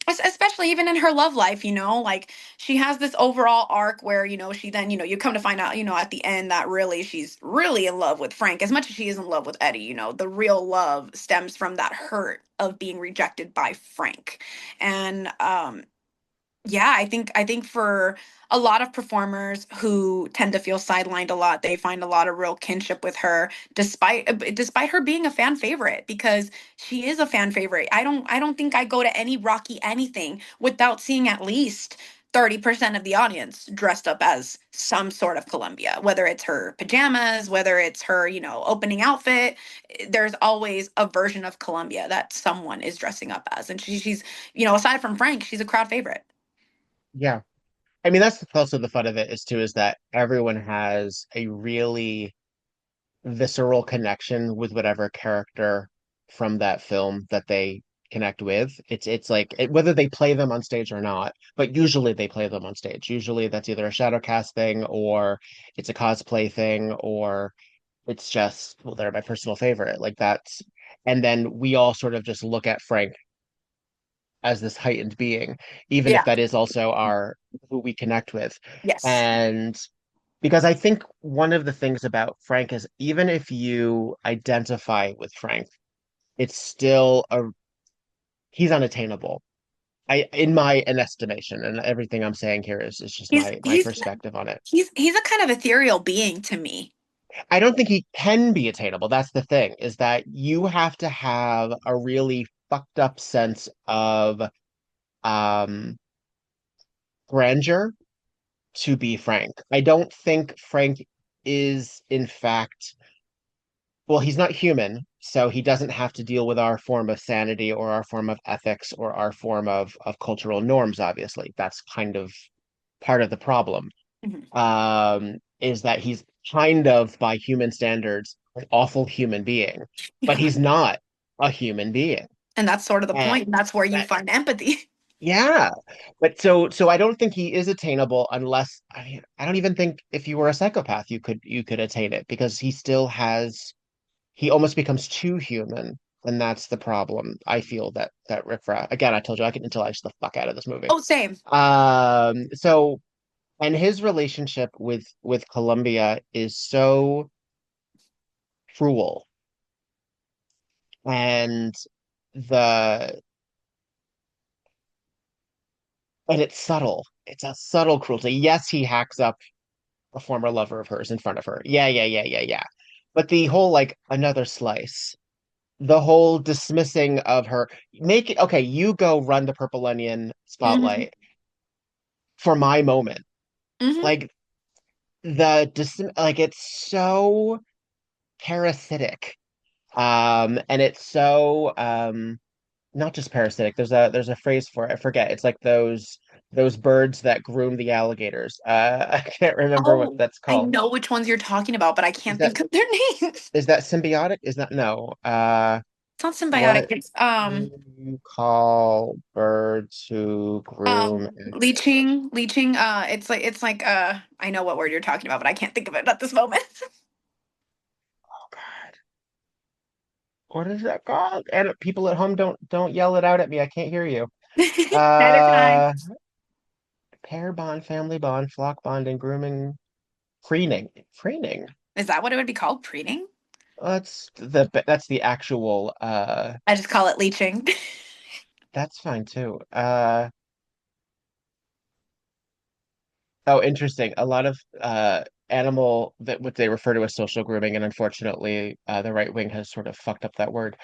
especially even in her love life, like she has this overall arc where, she then, you come to find out, at the end that really she's really in love with Frank as much as she is in love with Eddie. The real love stems from that hurt of being rejected by Frank. And yeah, I think for a lot of performers who tend to feel sidelined a lot, they find a lot of real kinship with her, despite her being a fan favorite, because she is a fan favorite. I don't think I go to any Rocky anything without seeing at least 30% of the audience dressed up as some sort of Columbia, whether it's her pajamas, whether it's her, opening outfit. There's always a version of Columbia that someone is dressing up as. And she's, aside from Frank, she's a crowd favorite. Yeah. I mean, that's also the fun of it is that everyone has a really visceral connection with whatever character from that film that they connect with. It's like whether they play them on stage or not, but usually they play them on stage. Usually that's either a shadowcast thing or it's a cosplay thing or it's just well, they're my personal favorite. Like that's and then we all sort of just look at Frank as this heightened being, even if Yeah. that is also our who we connect with. Yes. And because I think one of the things about Frank is even if you identify with Frank, it's still a he's unattainable. In my an estimation, and everything I'm saying here is just He's my he's perspective on it. he's a kind of ethereal being to me. I don't think he can be attainable. That's the thing, is that you have to have a really fucked up sense of um grandeur to be Frank. I don't think Frank is in fact well, he's not human, so he doesn't have to deal with our form of sanity or our form of ethics or our form of cultural norms, obviously. That's kind of part of the problem. Mhm. Is that he's kind of, by human standards, an awful human being, but Yeah. he's not a human being. And that's sort of the And point. And that's where you that, find empathy. yeah. But so I don't think he is attainable unless I mean, I don't even think if you were a psychopath you could attain it because he still has he almost becomes too human, and that's the problem. I feel that Rick Fra again, I told you I can intellectualize the fuck out of this movie. Oh, same. So and his relationship with Columbia is so cruel, and the and it's subtle. It's a subtle cruelty. Yes, he hacks up a former lover of hers in front of her. Yeah. But the whole like another slice. The whole dismissing of her make it okay you go run the purple onion Hmm. spotlight for my moment Hmm. like like it's so parasitic and it's so not just parasitic there's a phrase for it I forget it's like those birds that groom the alligators I can't remember what Oh, that's I called know which ones you're talking about, but I is can't that think of their names. is that symbiotic is that no It's not symbiotic. What It's do you call birds who groom eggs? leeching. It's like I know what word you're talking about, but I can't think of it at this moment. Oh God, what is that called? And people at home don't yell it out at me. I can't hear you. Neither can I. Uh, pair bond, family bond, flock bond, and grooming, preening, preening. Is that what it would be called? Preening? That's the actual. I just call it leeching. That's fine too. Oh, interesting. A lot of animal that what they refer to as social grooming, and unfortunately, the right wing has sort of fucked up that word.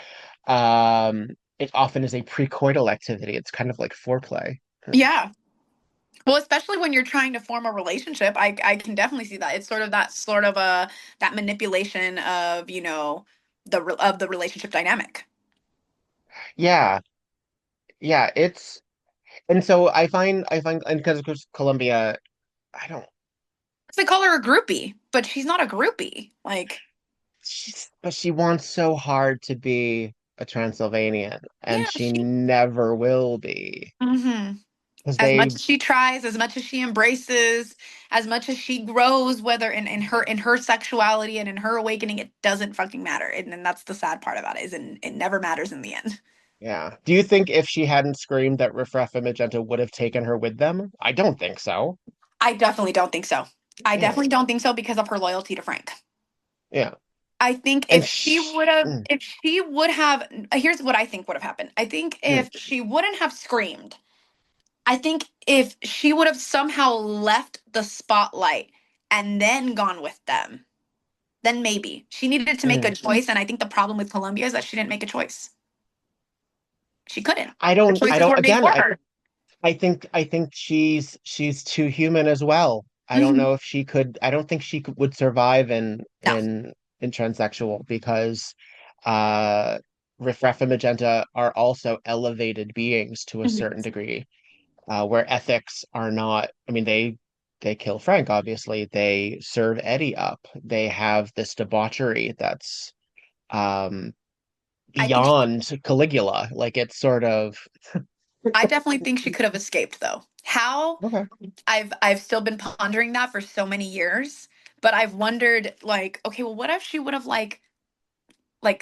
It often is a precoital activity. It's kind of like foreplay. Yeah. Well, especially when you're trying to form a relationship, I can definitely see that. It's sort of a that manipulation of, of the relationship dynamic. Yeah, yeah. And so I find, and because of course Colombia, I don't. They call her a groupie, but she's not a groupie. Like, But she wants so hard to be a Transylvanian, and yeah, she never will be hmm because as much they, as she tries, as much as she embraces, as much as she grows, whether in her sexuality and in her awakening, it doesn't fucking matter. And that's the sad part about it, is it never matters in the end. yeah. Do you think if she hadn't screamed that Riff and Magenta would have taken her with them? I don't think so. I definitely don't think so. I Yeah, definitely don't think so because of her loyalty to Frank. yeah. I think And sh if she would have, here's what I think would have happened. I think mm, if she wouldn't have screamed, I think if she would have somehow left the spotlight and then gone with them, then maybe she needed to make a mm. choice. And I think the problem with Columbia is that she didn't make a choice. She couldn't. I The don't, I choices don't. were made Again, for I, her. I think, I think she's too human as well. I don't Mhm. know if she could. I don't think she would survive in No. transsexual because uh Riff and Magenta are also elevated beings to a Mhm. certain degree, where ethics are not. I mean, they kill Frank, obviously. They serve Eddie up. They have this debauchery that's um I think beyond Caligula. Like it's sort of I definitely think she could have escaped though. How? okay. I've still been pondering that for so many years, but I've wondered like, okay, well, what if she would have like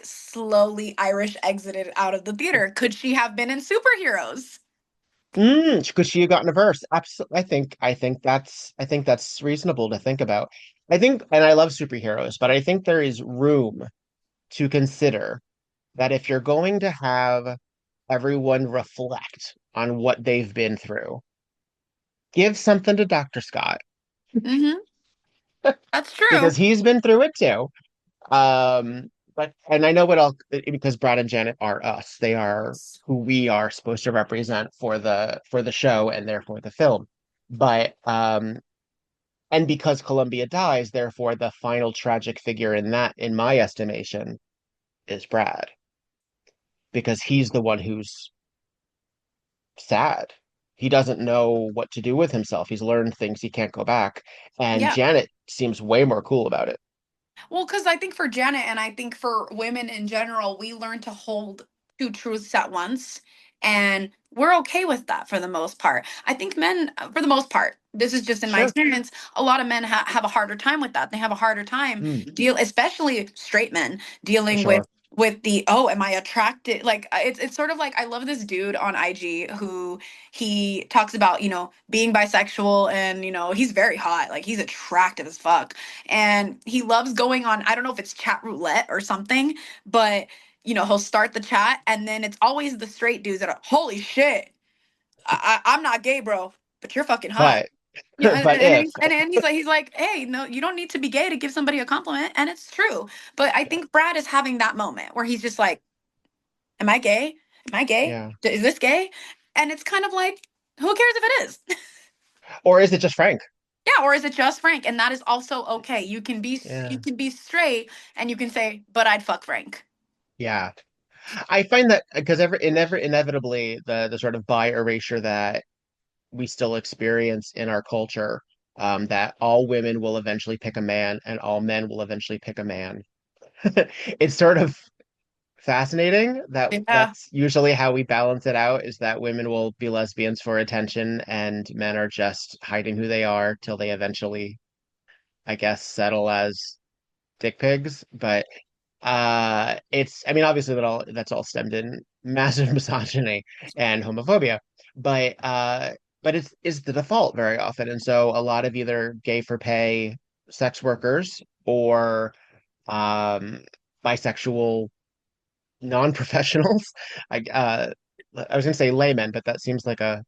slowly Irish exited out of the theater? Could she have been in superheroes? Could she have gotten a verse? Absolutely. I think that's reasonable to think about. I think, and I love superheroes, but I think there is room to consider that if you're going to have everyone reflect on what they've been through, give something to Dr. Scott Mm-hmm. That's because true. he's been through it too. But and I know what I'll because Brad and Janet are us. They are who we are supposed to represent for the show and therefore the film. But and because Columbia dies, therefore the final tragic figure in that, in my estimation, is Brad, because he's the one who's sad. He doesn't know what to do with himself. He's learned things he can't go back. And Yeah. Janet seems way more cool about it. Well, because I think for Janet and I think for women in general, we learn to hold two truths at once. And we're okay with that for the most part. I think men, for the most part, this is just in my Sure. experience, a lot of men have a harder time with that. They have a harder time especially straight men, dealing Sure. with the, oh, am I attracted? Like it's sort of like I love this dude on IG who he talks about, being bisexual and, he's very hot. Like he's attractive as fuck and he loves going on, I don't know if it's chat roulette or something, but he'll start the chat and then it's always the straight dudes that are, holy shit, I'm not gay, bro, but you're fucking hot. But Yeah, but if and he's like, hey, no, you don't need to be gay to give somebody a compliment, and it's true. But I yeah, think Brad is having that moment where he's just like, am I gay? Am I gay? yeah. Is this gay? And it's kind of like, who cares if it is? Or is it just Frank? Yeah, or is it just Frank? And that is also okay. You Yeah. can be straight and you can say, but I'd fuck Frank. Yeah. I find that because inevitably the sort of bi erasure that we still experience in our culture, that all women will eventually pick a man and all men will eventually pick a man. It sort of fascinating. Yeah. That's usually how we balance it out, is that women will be lesbians for attention and men are just hiding who they are till they eventually, I guess, settle as dick pigs. But it's, I mean, obviously that's all stemmed in massive misogyny and homophobia, but it's is the default very often. And so a lot of either gay for pay sex workers or um bisexual non-professionals. I was gonna say laymen, but that seems like a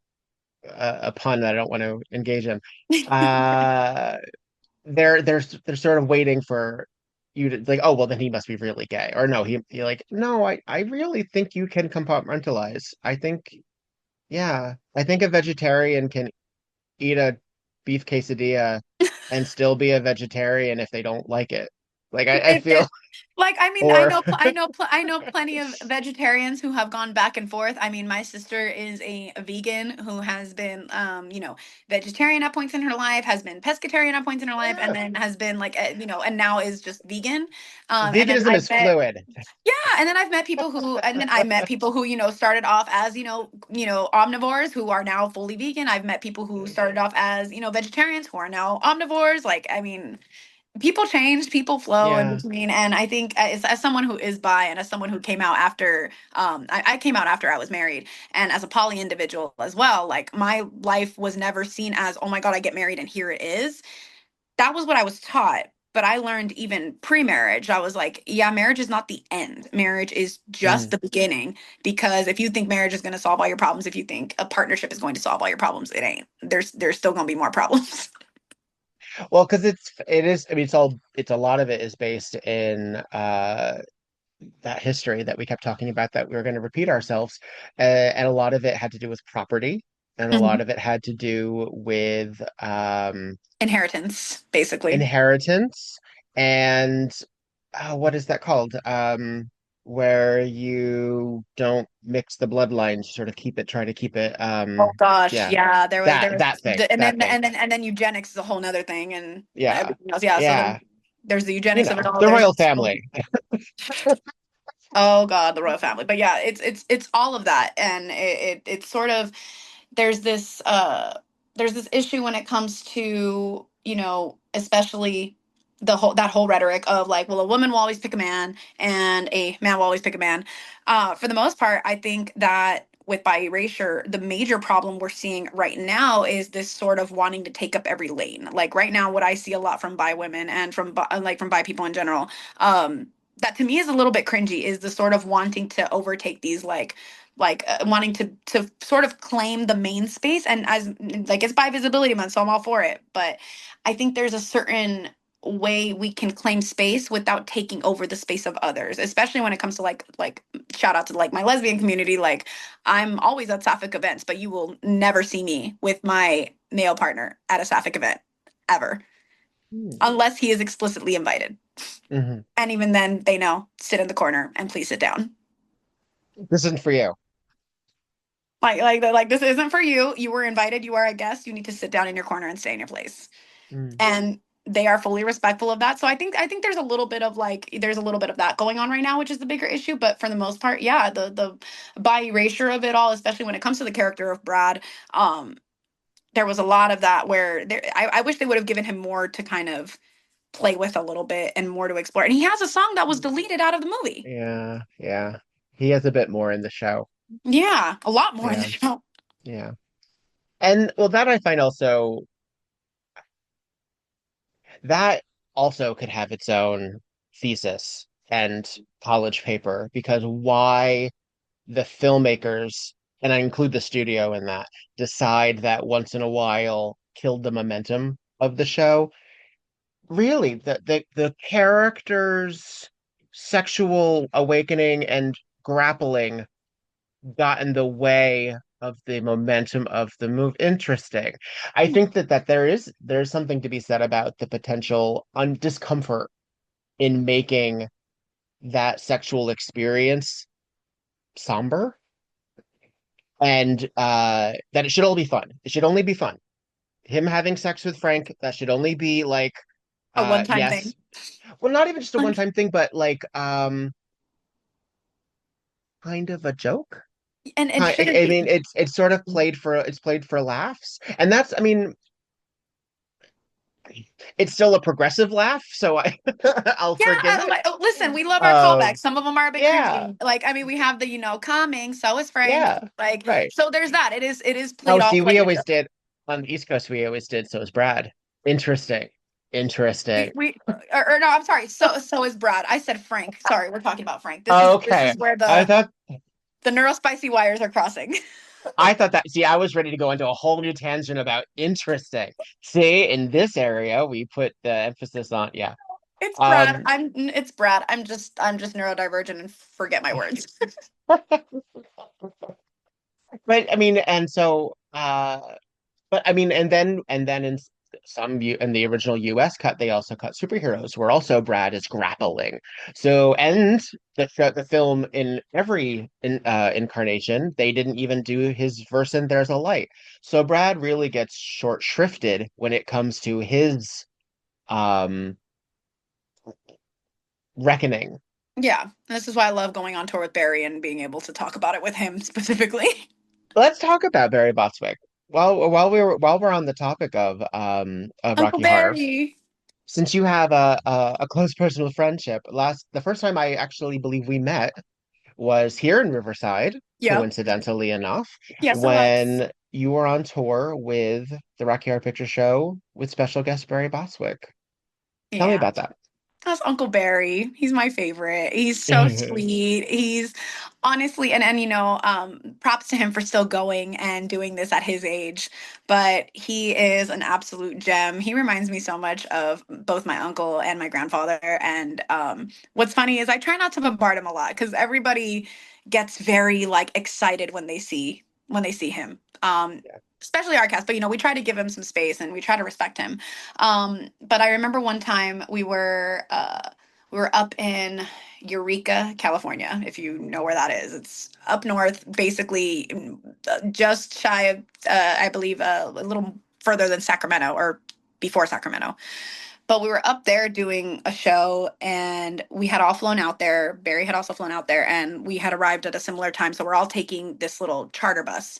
pun that I don't want to engage in. Uh they're sort of waiting for you to like, oh well, then he must be really gay. Or no, he like, no, I really think you can compartmentalize. I think, yeah, I think a vegetarian can eat a beef quesadilla and still be a vegetarian if they don't like it. Like I feel Like, I mean, or I know plenty of vegetarians who have gone back and forth. I mean, my sister is a vegan who has been, vegetarian at points in her life, has been pescatarian at points in her life, and yeah, then has been like, and now is just vegan. And then veganism I've is met, fluid. yeah, and then I met people who, started off as, omnivores who are now fully vegan. I've met people who started off as, vegetarians who are now omnivores. Like, I mean, people change, people flow in Yeah. between. And I think as someone who is bi and as someone who came out after, I came out after I was married, and as a poly individual as well, like my life was never seen as, oh my God, I get married and here it is. That was what I was taught. But I learned even pre-marriage, I was like, yeah, marriage is not the end. Marriage is just Mhm. the beginning. Because if you think marriage is going to solve all your problems, if you think a partnership is going to solve all your problems, it ain't. There's still going to be more problems. Well, because it is, I mean, it's a lot of it is based in that history that we kept talking about, that we were going to repeat ourselves. And a lot of it had to do with property, and a lot Mhm. of it had to do with Inheritance, basically. inheritance. And what is that called? Where you don't mix the bloodlines, you sort of try to keep it, Oh gosh, yeah, yeah, there was that thing, and that then thing. eugenics is a whole nother thing and Yeah. everything else. Yeah, so then Yeah. there's the You eugenics of it know, all. the There's royal family. oh God, the royal family. But yeah, it's all of that, and it's sort of there's this there's this issue when it comes to, especially that whole rhetoric of like, well, a woman will always pick a man and a man will always pick a man. For the most part, I think that with bi erasure, the major problem we're seeing right now is this sort of wanting to take up every lane. Like right now, what I see a lot from bi women and from bi people in general, that to me is a little bit cringy, is the sort of wanting to overtake these wanting to sort of claim the main space. And as like, it's by visibility month, so I'm all for it, but I think there's a certain way we can claim space without taking over the space of others, especially when it comes to like shout out to like my lesbian community. Like, I'm always at sapphic events, but you will never see me with my male partner at a sapphic event ever, unless he is explicitly invited. Hmm. And even then, they know, sit in the corner and please sit down. This isn't for you. Like they're like, this isn't for you. You were invited. You are a guest. You need to sit down in your corner and stay in your place. Mm. And they are fully respectful of that. So I think there's a little bit of that going on right now, which is the bigger issue. But for the most part, yeah, the bi erasure of it all, especially when it comes to the character of Brad, um, there was a lot of that where I wish they would have given him more to kind of play with a little bit and more to explore. And he has a song that was deleted out of the movie. Yeah, yeah. He has a bit more in the show. Yeah, a lot more in the Yeah, show. yeah. And well, that I find also, that also could have its own thesis and college paper, because why the filmmakers, and I include the studio in that, decide that once in a while killed the momentum of the show. Really, the characters' sexual awakening and grappling got in the way of the momentum of the move. Interesting. I think that there's something to be said about the potential discomfort in making that sexual experience somber, and that it should all be fun. It should only be fun. Him having sex with Frank, that should only be like, A one-time yes. thing. Well, not even just a one-time thing, but like, kind of a joke. And it shouldn't I be. mean, it's sort of played for laughs, and that's, I mean, it's still a progressive laugh, so I'll Yeah, forgive it. listen, we love our callbacks. Um, Some of them are a bit yeah, cringy. Like, I mean, we have the, coming, so is Frank. yeah, Like, right. so there's that. It is Oh, played off see, we like a always joke. did on the East Coast. We always did. So is Brad. Interesting. Interesting. Or no, I'm sorry. So is Brad. I said Frank. Sorry, we're talking about Frank. This Okay. is where I thought the neurospicy wires are crossing. I thought that. See, I was ready to go into a whole new tangent about interesting. See, in this area, we put the emphasis on, yeah. It's Brad. Um, It's Brad. I'm just neurodivergent and forget my words. but I mean, and so, but I mean, and then in in the original US cut, they also cut superheroes, where also Brad is grappling. So, and the film in every incarnation, they didn't even do his verse in There's a Light. So Brad really gets short shrifted when it comes to his um reckoning. Yeah, this is why I love going on tour with Barry and being able to talk about it with him specifically. Let's talk about Barry Bostwick. While we're on the topic of Uncle Rocky Horror, Barry. since you have a close personal friendship, the first time I actually believe we met was here in Riverside, Yep. coincidentally enough, Yes, it was. when you were on tour with the Rocky Horror Picture Show with special guest Barry Bostwick. Tell me Yeah. about that. That's Uncle Barry. He's my favorite. He's so sweet. He's honestly, and props to him for still going and doing this at his age. But he is an absolute gem. He reminds me so much of both my uncle and my grandfather. And what's funny is I try not to bombard him a lot because everybody gets very like excited when they see him. Yeah. Especially our cast, but we try to give him some space and we try to respect him. But I remember one time we were up in Eureka, California, if you know where that is. It's up north, basically just shy of I believe a little further than Sacramento or before Sacramento. But we were up there doing a show and we had all flown out there. Barry had also flown out there and we had arrived at a similar time. So we're all taking this little charter bus.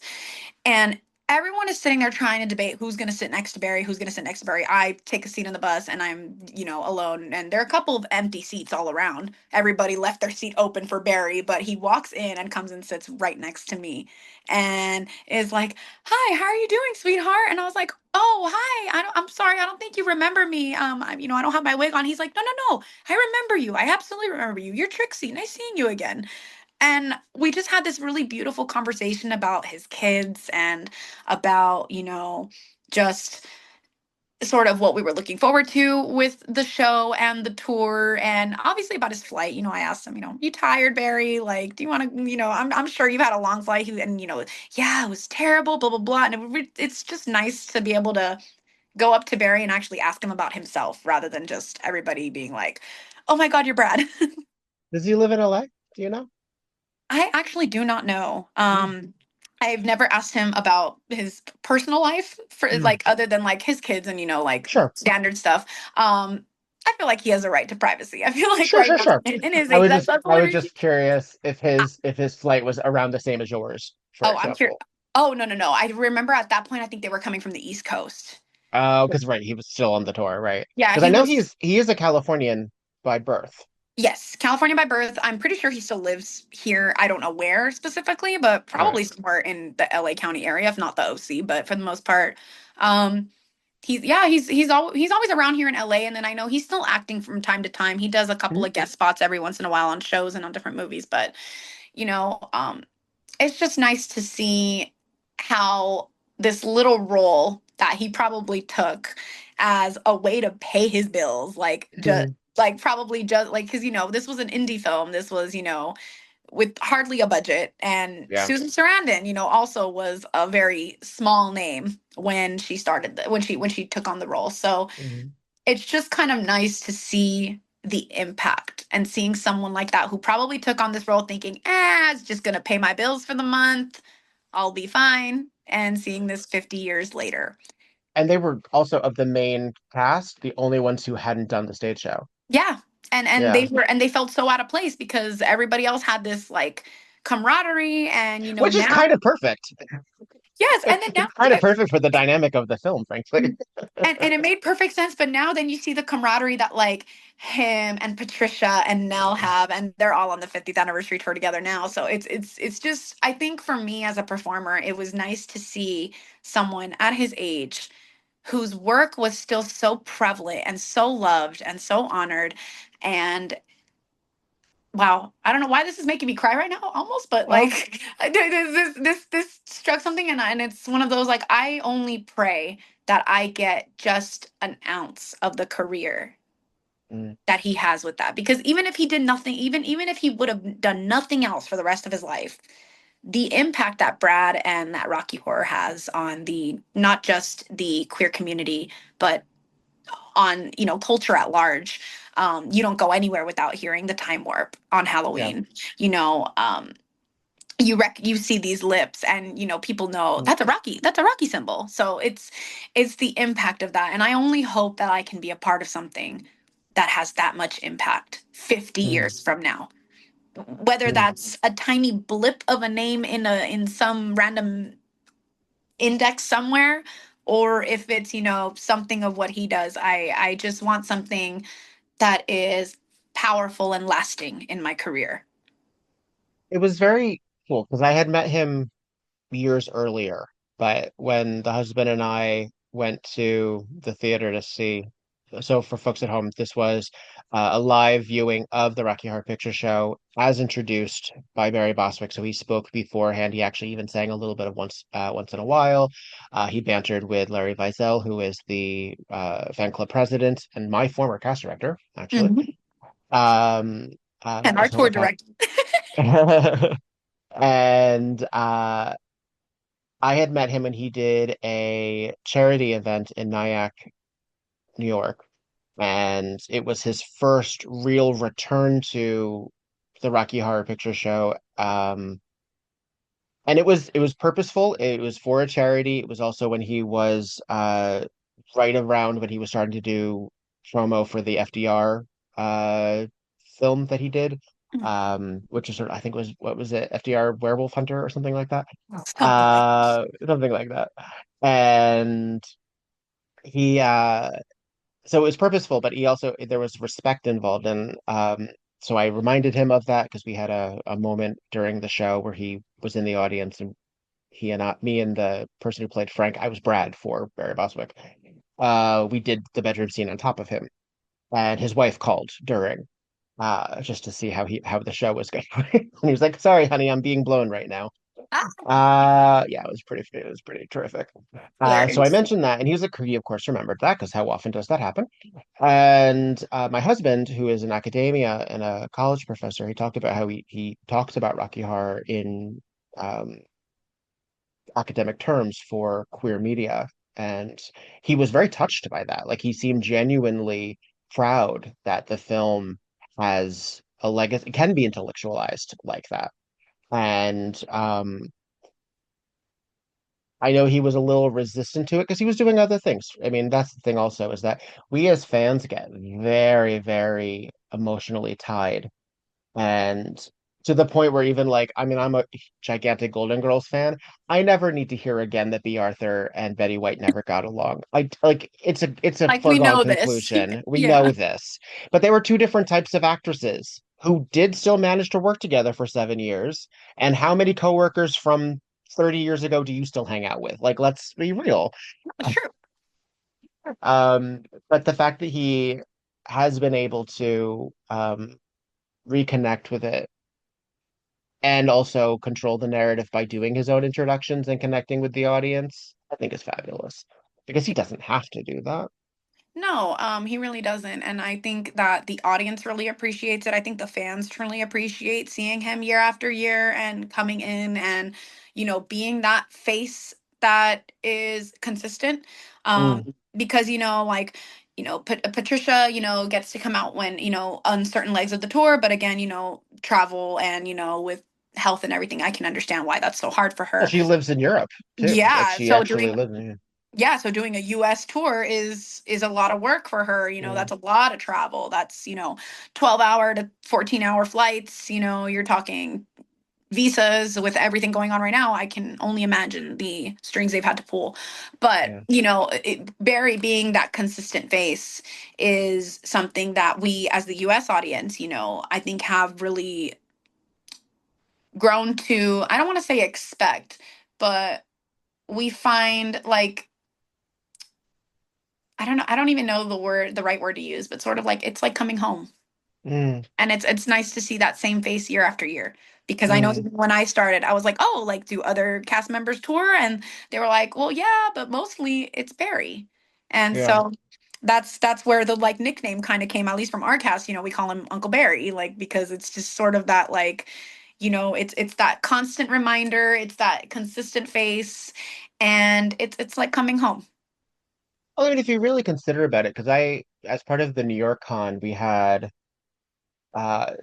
And everyone is sitting there trying to debate who's going to sit next to Barry, who's going to sit next to Barry. I take a seat in the bus and I'm, alone. And there are a couple of empty seats all around. Everybody left their seat open for Barry, but he walks in and comes and sits right next to me and is like, "Hi, how are you doing, sweetheart?" And I was like, "Oh, hi. I'm sorry. I don't think you remember me. I don't have my wig on." He's like, "No, no, no. I remember you. I absolutely remember you. You're Trixie. Nice seeing you again." And we just had this really beautiful conversation about his kids and about, just sort of what we were looking forward to with the show and the tour and obviously about his flight. I asked him, "You tired, Barry? Like, do you want to, I'm sure you've had a long flight." And, "Yeah, it was terrible, blah, blah, blah." And it's just nice to be able to go up to Barry and actually ask him about himself rather than just everybody being like, "Oh my God, you're Brad." Does he live in LA? Do you know? I actually do not know. Mm. I've never asked him about his personal life for Mm. like other than like his kids and like Sure. standard stuff. I feel like he has a right to privacy. I feel like Sure, right sure, now sure. in his age, that's the I only was reason. just curious if his flight was around the same as yours, for I'm curious. example. Oh, no, no, no. I remember at that point I think they were coming from the East Coast. Oh, because right, he was still on the tour, right? Yeah, Because I he know was. he is a Californian by birth. Yes, California by birth. I'm pretty sure he still lives here. I don't know where specifically, but Right. probably somewhere in the LA County area, if not the OC. But for the most part, um, he's always around here in LA. And then I know he's still acting from time to time. He does a couple Mhm. of guest spots every once in a while on shows and on different movies. But you know, um, it's just nice to see how this little role that he probably took as a way to pay his bills, like just Mhm. like probably just like because this was an indie film. This was with hardly a budget, and Yeah. Susan Sarandon, also was a very small name when she started when she took on the role. So Mhm. it's just kind of nice to see the impact and seeing someone like that who probably took on this role thinking, it's just going to pay my bills for the month. I'll be fine. And seeing this 50 years later. And they were also of the main cast, the only ones who hadn't done the stage show. Yeah. And Yeah. they felt so out of place because everybody else had this like camaraderie, and Which is now, kind of perfect. yes, and then now, It's kind of perfect for the dynamic of the film, frankly. and it made perfect sense. But now, then you see the camaraderie that like him and Patricia and Nell have, and they're all on the 50th anniversary tour together now. So it's just, I think for me as a performer, it was nice to see someone at his age whose work was still so prevalent and so loved and so honored. And wow, I don't know why this is making me cry right now, almost, but Well, like this struck something, and it's one of those, like, I only pray that I get just an ounce of the career mm, that he has with that, because even if he did nothing, even if he would have done nothing else for the rest of his life, the impact that Brad and that Rocky Horror has on the, not just the queer community, but on, culture at large. You don't go anywhere without hearing the time warp on yeah. Halloween. You see these lips, and people know Mm, that's a Rocky symbol. So it's the impact of that, and I only hope that I can be a part of something that has that much impact 50 mm, years from now, whether mm. that's a tiny blip of a name in some random index somewhere, or if it's something of what he does. I just want something that is powerful and lasting in my career. It was very cool because I had met him years earlier, but when the husband and I went to the theater to see, so for folks at home, this was a live viewing of the Rocky Horror Picture Show as introduced by Barry Bostwick. So he spoke beforehand. He actually even sang a little bit of Once in a While. He bantered with Larry Vizel, who is the fan club president and my former cast director, actually. Mhm. Um, And our also a tour fan. director. And I had met him when he did a charity event in Nyack, New York, and it was his first real return to the Rocky Horror Picture Show. And it was purposeful. It was for a charity. It was also when he was right around when he was starting to do promo for the FDR uh film that he did. Which is sort of, I think was, what was it, FDR Werewolf Hunter or something like that? Something like Something like that. And he so it was purposeful, but he also, there was respect involved, and so I reminded him of that because we had a moment during the show where he was in the audience, and he and me and the person who played Frank, I was Brad for Barry Bostwick. We did the bedroom scene on top of him, and his wife called during, just to see how the show was going. And he was like, "Sorry, honey, I'm being blown right now." that. Yeah, it was pretty terrific. So I Hilarious. mentioned that, and he of course remembered that because how often does that happen? And my husband, who is in academia and a college professor, he talked about how he talks about Rocky Horror in um, academic terms for queer media, and he was very touched by that. Like he seemed genuinely proud that the film has a legacy, can be intellectualized like that. And I know he was a little resistant to it because he was doing other things. I mean, that's the thing also, is that we as fans get very, very emotionally tied. And to the point where even like, I mean, I'm a gigantic Golden Girls fan. I never need to hear again that B. Arthur and Betty White never got along. I like, it's a Like, we foregone know this. conclusion. We Yeah. know this. But they were two different types of actresses who did still manage to work together for 7 years. And how many coworkers from 30 years ago do you still hang out with? Like, let's be real. That's true. Um, but the fact that he has been able to reconnect with it and also control the narrative by doing his own introductions and connecting with the audience, I think is fabulous because he doesn't have to do that. No, he really doesn't. And I think that the audience really appreciates it. I think the fans truly appreciate seeing him year after year and coming in and, being that face that is consistent. Mm. Because, like, Patricia, gets to come out when, on certain legs of the tour. But again, travel and, with health and everything, I can understand why that's so hard for Well, her. she lives in Europe too. Like Yeah. she So actually doing lives in. yeah, so doing a US tour is a lot of work for her. Mm. That's a lot of travel. That's 12-hour to 14-hour flights. You're talking visas with everything going on right now, I can only imagine the strings they've had to pull. But, Yeah. Barry being that consistent face is something that we as the US audience, I think have really grown to, I don't want to say expect, but we find like, I don't even know the right word to use, but sort of like it's like coming home. Mm, And it's nice to see that same face year after year, because I know mm, even when I started, I was like, oh, like, do other cast members tour? And they were like, well, yeah, but mostly it's Barry. And yeah. so that's where the like nickname kind of came, at least from our cast. We call him Uncle Barry, like, because it's just sort of that like, it's that constant reminder, it's that consistent face, and it's like coming home. Well, I mean, if you really consider about it, because as part of the New York con, we had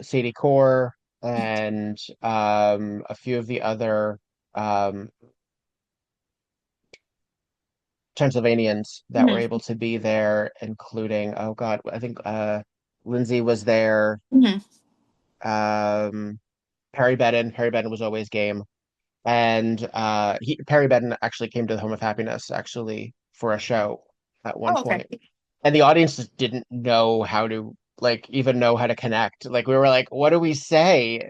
Sadie Core and a few of the other um, Transylvanians that were Hmm. able to be there, including, oh God, I think Lindsay was there. Hmm. Um, Perry Bedden was always game. And Perry Bedden actually came to the Home of Happiness actually for a show at one Oh, okay. point. And the audience just didn't know how to like even know how to connect. Like we were like, what do we say?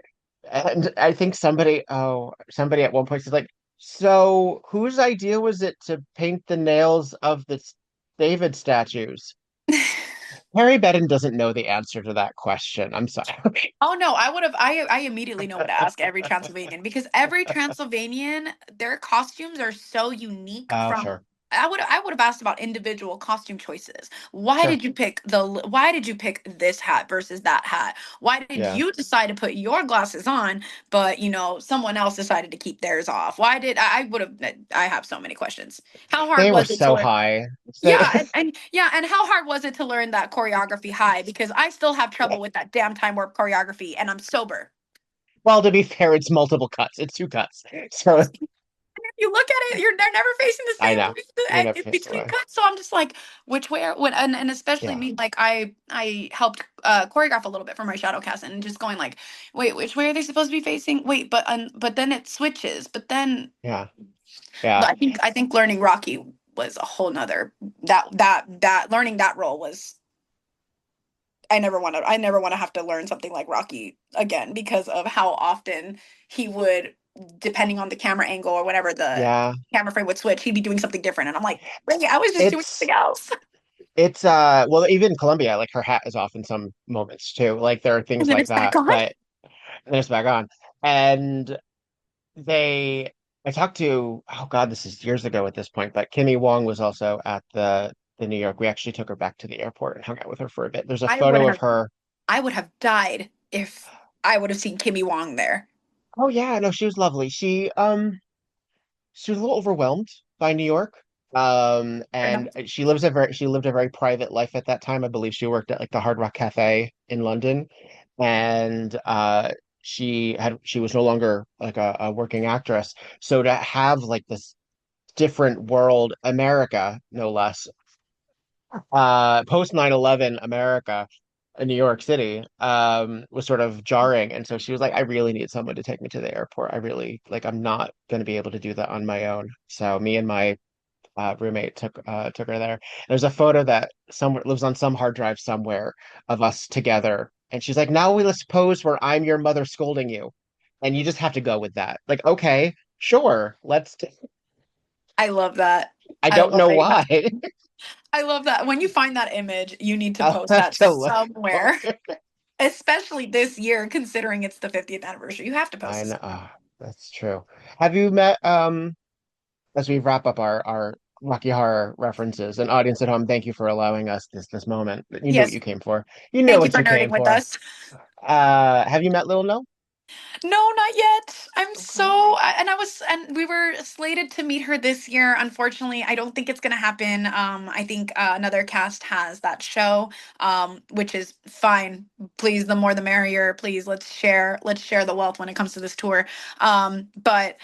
And I think somebody at one point said like, so whose idea was it to paint the nails of the David statues? Harry Bedden doesn't know the answer to that question. I'm sorry. Oh no, I would have I immediately know what to ask every Transylvanian, because every Transylvanian, their costumes are so unique Oh, from sure. I would have asked about individual costume choices. Why Sure. did you pick this hat versus that hat? Why did Yeah. you decide to put your glasses on, but someone else decided to keep theirs off? Why did I would have I have so many questions. How hard They were was it to so learn? high. Yeah, and yeah, and how hard was it to learn that choreography high? Because I still have trouble with that damn time warp choreography, and I'm sober. Well, to be fair, it's multiple cuts. It's two cuts. So If you look at it, they're never facing the I same know. way You're never in faced between away. cuts. So I'm just like, which way? And especially Yeah. me, like I helped choreograph a little bit for my shadow cast, and just going like, wait, which way are they supposed to be facing? Wait, but then it switches. But then Yeah. Yeah. I think learning Rocky was a whole nother, that learning that role was, I never want to have to learn something like Rocky again, because of how often he would, depending on the camera angle or whatever the Yeah. camera frame would switch, he'd be doing something different. And I'm like, really, I was just doing It's something else. it's well even Columbia, like her hat is off in some moments too. Like there are And things then like it's back that, on. but then it's back on. And they I talked to oh God, this is years ago at this point, but Kimmy Wong was also at the New York. We actually took her back to the airport and hung out with her for a bit. There's a I would photo of have her. I would have died if I would have seen Kimmy Wong there. Oh yeah, no, she was lovely. She was a little overwhelmed by New York. Fair And enough. she lived a very private life at that time. I believe she worked at like the Hard Rock Cafe in London, and she was no longer like a working actress. So to have like this different world, America, no less, post 9/11 America in New York City, was sort of jarring. And so she was like, I really need someone to take me to the airport. I really like I'm not going to be able to do that on my own. So me and my roommate took her there. There's a photo that somewhere lives on some hard drive somewhere of us together. And she's like, now let's pose where I'm your mother scolding you. And you just have to go with that. Like, okay, sure, I love that. I I don't love know that you have. why. I love that. When you find that image, you need to I'll post have that to look. somewhere. Especially this year, considering it's the 50th anniversary. You have to post I this. know. That's true. Have you met as we wrap up our Rocky Horror references, and audience at home, thank you for allowing us this moment. You knew what Yes. you came for. You know Thank you what for you nerding came with for. us. Have you met Lil No? No, not yet. Okay. And we were slated to meet her this year. Unfortunately, I don't think it's going to happen. I think another cast has that show, which is fine. Please, the more the merrier. Please, let's share the wealth when it comes to this tour. But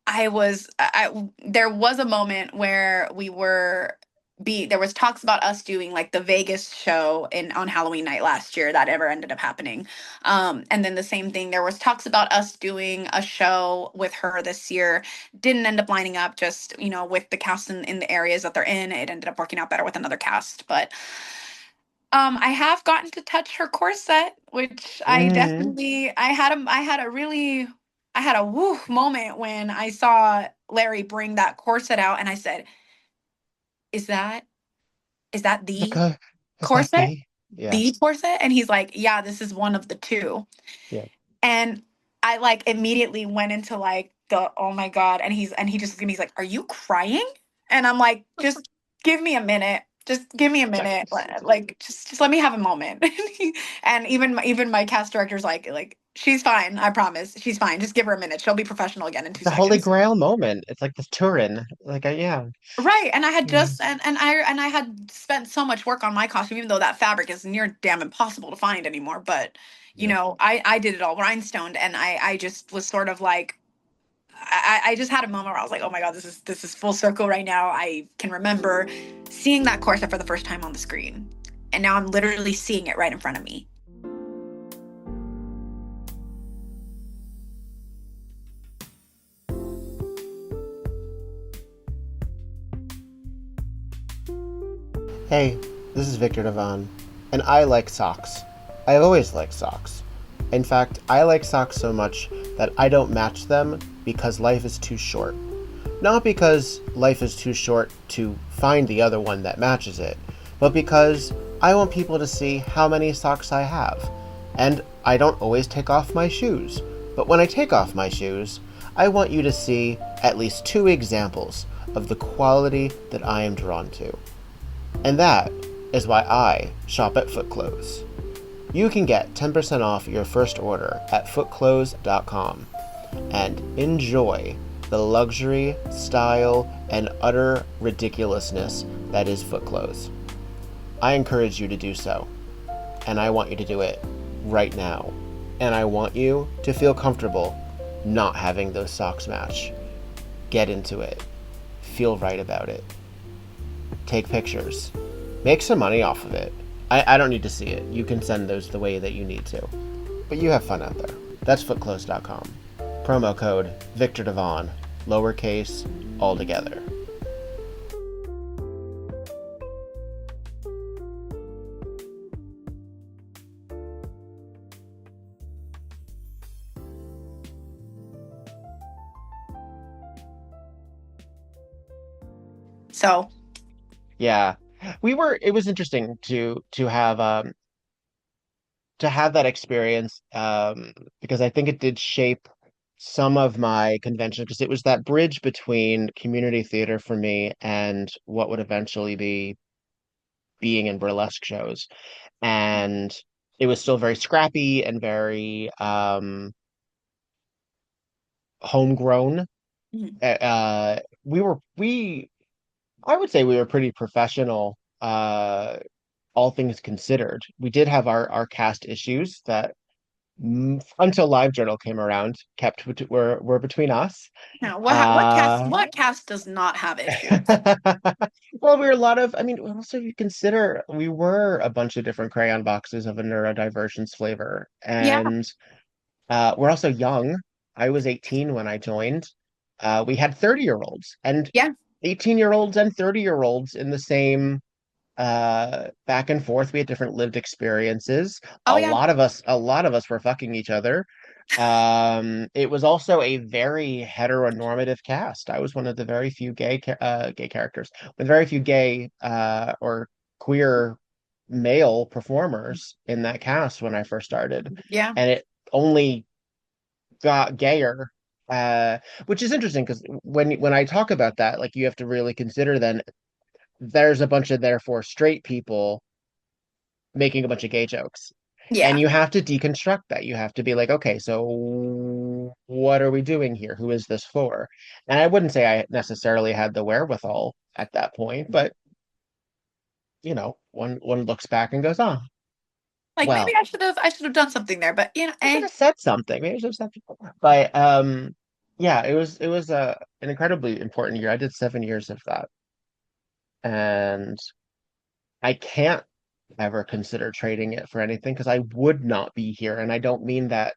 there was a moment where we were there was talks about us doing like the Vegas show on Halloween night last year that ever ended up happening. And then the same thing, there was talks about us doing a show with her this year. Didn't end up lining up, just, with the cast in the areas that they're in. It ended up working out better with another cast. But I have gotten to touch her corset, which I Hmm. definitely I had a woo moment when I saw Larry bring that corset out, and I said, "Is that the Because is that corset? yeah, The corset?" And he's like, "Yeah, this is one of the two." yeah. And I like immediately went into like the oh my god, and he just looked at me, he's like, "Are you crying?" And I'm like, "Just give me a minute. Just give me a minute. Like just let me have a moment." And even my cast director's like she's fine. I promise. She's fine. Just give her a minute. She'll be professional again in two It's a holy seconds. grail moment. It's like the Turin. Like, yeah. Right. And I had Yeah. just and I had spent so much work on my costume, even though that fabric is near damn impossible to find anymore. But Yeah. I did it all rhinestoned, and I just was sort of like I just had a moment where I was like, oh my god, this is full circle right now. I can remember seeing that corset for the first time on the screen, and now I'm literally seeing it right in front of me. Hey, this is Viktor Devonne, and I like socks. I've always liked socks. In fact, I like socks so much that I don't match them because life is too short. Not because life is too short to find the other one that matches it, but because I want people to see how many socks I have. And I don't always take off my shoes, but when I take off my shoes, I want you to see at least 2 examples of the quality that I am drawn to. And that is why I shop at Foot Clothes. You can get 10% off your first order at footclothes.com and enjoy the luxury, style, and utter ridiculousness that is Foot Clothes. I encourage you to do so, and I want you to do it right now. And I want you to feel comfortable not having those socks match. Get into it. Feel right about it. Take pictures. Make some money off of it. I don't need to see it. You can send those the way that you need to. But you have fun out there. That's footclothes.com. Promo code Viktor Devonne, lowercase, all together. So Yeah. It was interesting to have that experience, because I think it did shape some of my convention, because it was that bridge between community theater for me and what would eventually be being in burlesque shows. And it was still very scrappy and very homegrown. mhm. We were we I would say we were pretty professional, all things considered. We did have our cast issues that, until LiveJournal came around, were between us. Now, Uh, what cast does not have issues? well, we were a lot of, I mean, also if you consider we were a bunch of different crayon boxes of a neurodivergence flavor. Yeah, And we're also young. I was 18 when I joined. We had 30-year-olds and yeah. 18-year-olds and 30-year-olds in the same, back and forth. We had different lived experiences. Oh yeah. A lot of us were fucking each other. It was also a very heteronormative cast. I was one of the very few gay characters with very few gay, or queer male performers in that cast when I first started. Yeah. And it only got gayer, which is interesting because when I talk about that, like, you have to really consider then there's a bunch of therefore straight people making a bunch of gay jokes. And Yeah. you have to deconstruct that. You have to be like, okay, so what are we doing here? Who is this for? And I wouldn't say I necessarily had the wherewithal at that point, but one looks back and goes, oh, Like maybe well, I should have done something there, but I should have said something. Maybe I should have said something. But yeah, it was an incredibly important year. I did 7 years of that. and I can't ever consider trading it for anything because I would not be here. And I don't mean that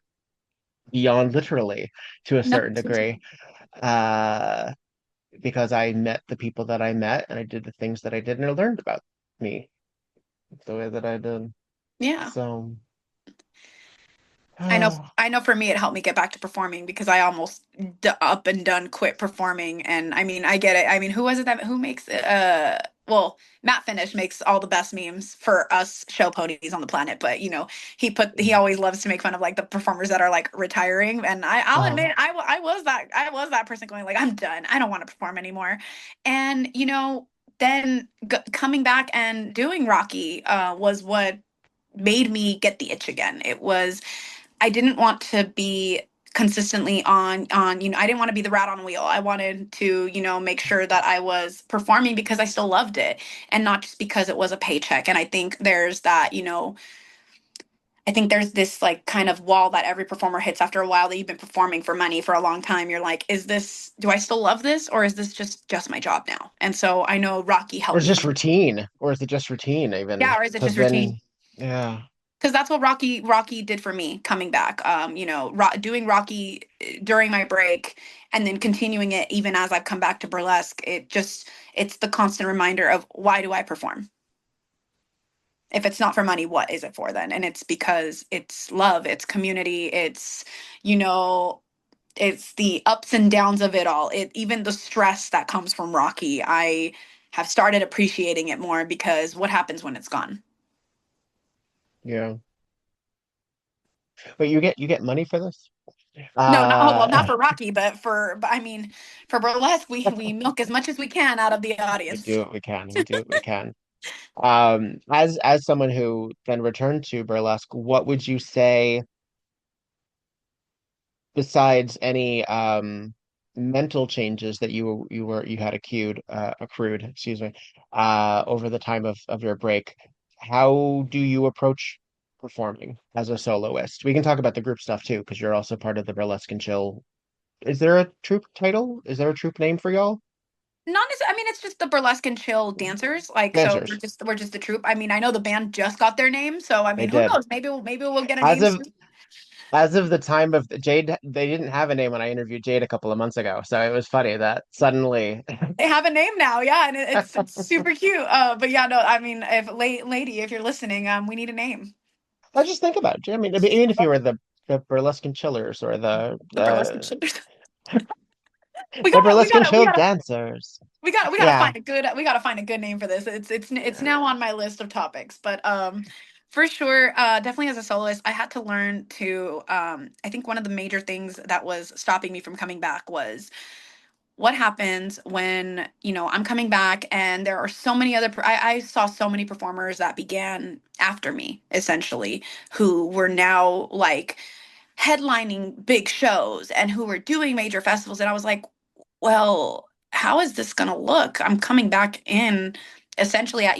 beyond literally to a No. certain degree, uh, because I met the people that I met and I did the things that I did and I learned about me the way that I did. Yeah. So, I know I know for me it helped me get back to performing because I almost up and done quit performing. And I mean, I get it. I mean, who was it that who makes it well, Matt Finish makes all the best memes for us show ponies on the planet, but he always loves to make fun of like the performers that are like retiring. And I'll uh, admit I was that person going like I'm done. I don't want to perform anymore. And then coming back and doing Rocky was what made me get the itch again. It was I didn't want to be consistently on I didn't want to be the rat on a wheel. I wanted to make sure that I was performing because I still loved it and not just because it was a paycheck. And I think there's that I think there's this like kind of wall that every performer hits after a while that you've been performing for money for a long time. You're like, do I still love this or is this just my job now? And so I know Rocky or helped is me just come. routine, or is it just routine even? Yeah, or is it Because just routine? then, yeah, Because that's what Rocky did for me coming back. Doing Rocky during my break and then continuing it even as I've come back to burlesque. It's the constant reminder of why do I perform? If it's not for money, what is it for then? And it's because it's love, it's community, you know, it's the ups and downs of it all. Even the stress that comes from Rocky, I have started appreciating it more because what happens when it's gone? yeah. But you get money for this? No, not oh, well, not Uh, for Rocky, but I mean, for burlesque, we milk as much as we can out of the we audience. do what we can. We do what we can. As someone who then returned to burlesque, what would you say besides any mental changes that you had accrued, excuse me, over the time of your break? How do you approach performing as a soloist? We can talk about the group stuff too, because you're also part of the Burlesque and Chill. Is there a troupe title? Is there a troupe name for y'all? Not as I mean, it's just the burlesque and chill dancers. Like, so Dancers. we're just a troupe. I mean, I know the band just got their name, so I They mean, who did. knows? Maybe we'll get a As name of soon. as of the time of Jade, they didn't have a name when I interviewed Jade a couple of months ago. So it was funny that suddenly They have a name now, yeah, and it's super cute. But yeah, no, I mean, if lady, if you're listening, we need a name. I just think about it. I mean, even if you were the Burlesque and Chillers or the The burlesque and the chillers. the Burlesque and Chill Dancers. We gotta Yeah. find a good name for this. It's now on my list of topics. But for sure, definitely as a soloist, I had to learn to I think one of the major things that was stopping me from coming back was what happens when I'm coming back and there are so many I saw so many performers that began after me essentially who were now like headlining big shows and who were doing major festivals. And I was like, well, how is this going to look? I'm coming back in essentially at,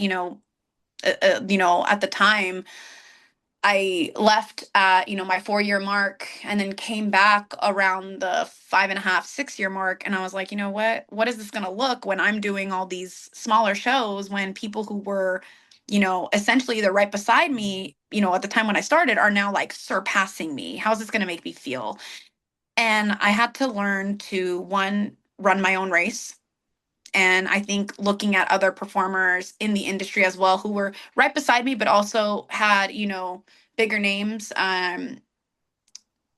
at the time I left at, my 4 year mark and then came back around the 5.5, 6 year mark. And I was like, you know what is this going to look when I'm doing all these smaller shows when people who were, essentially either right beside me, at the time when I started are now like surpassing me. How's this going to make me feel? And I had to learn to one, run my own race. And I think looking at other performers in the industry as well who were right beside me, but also had, bigger names.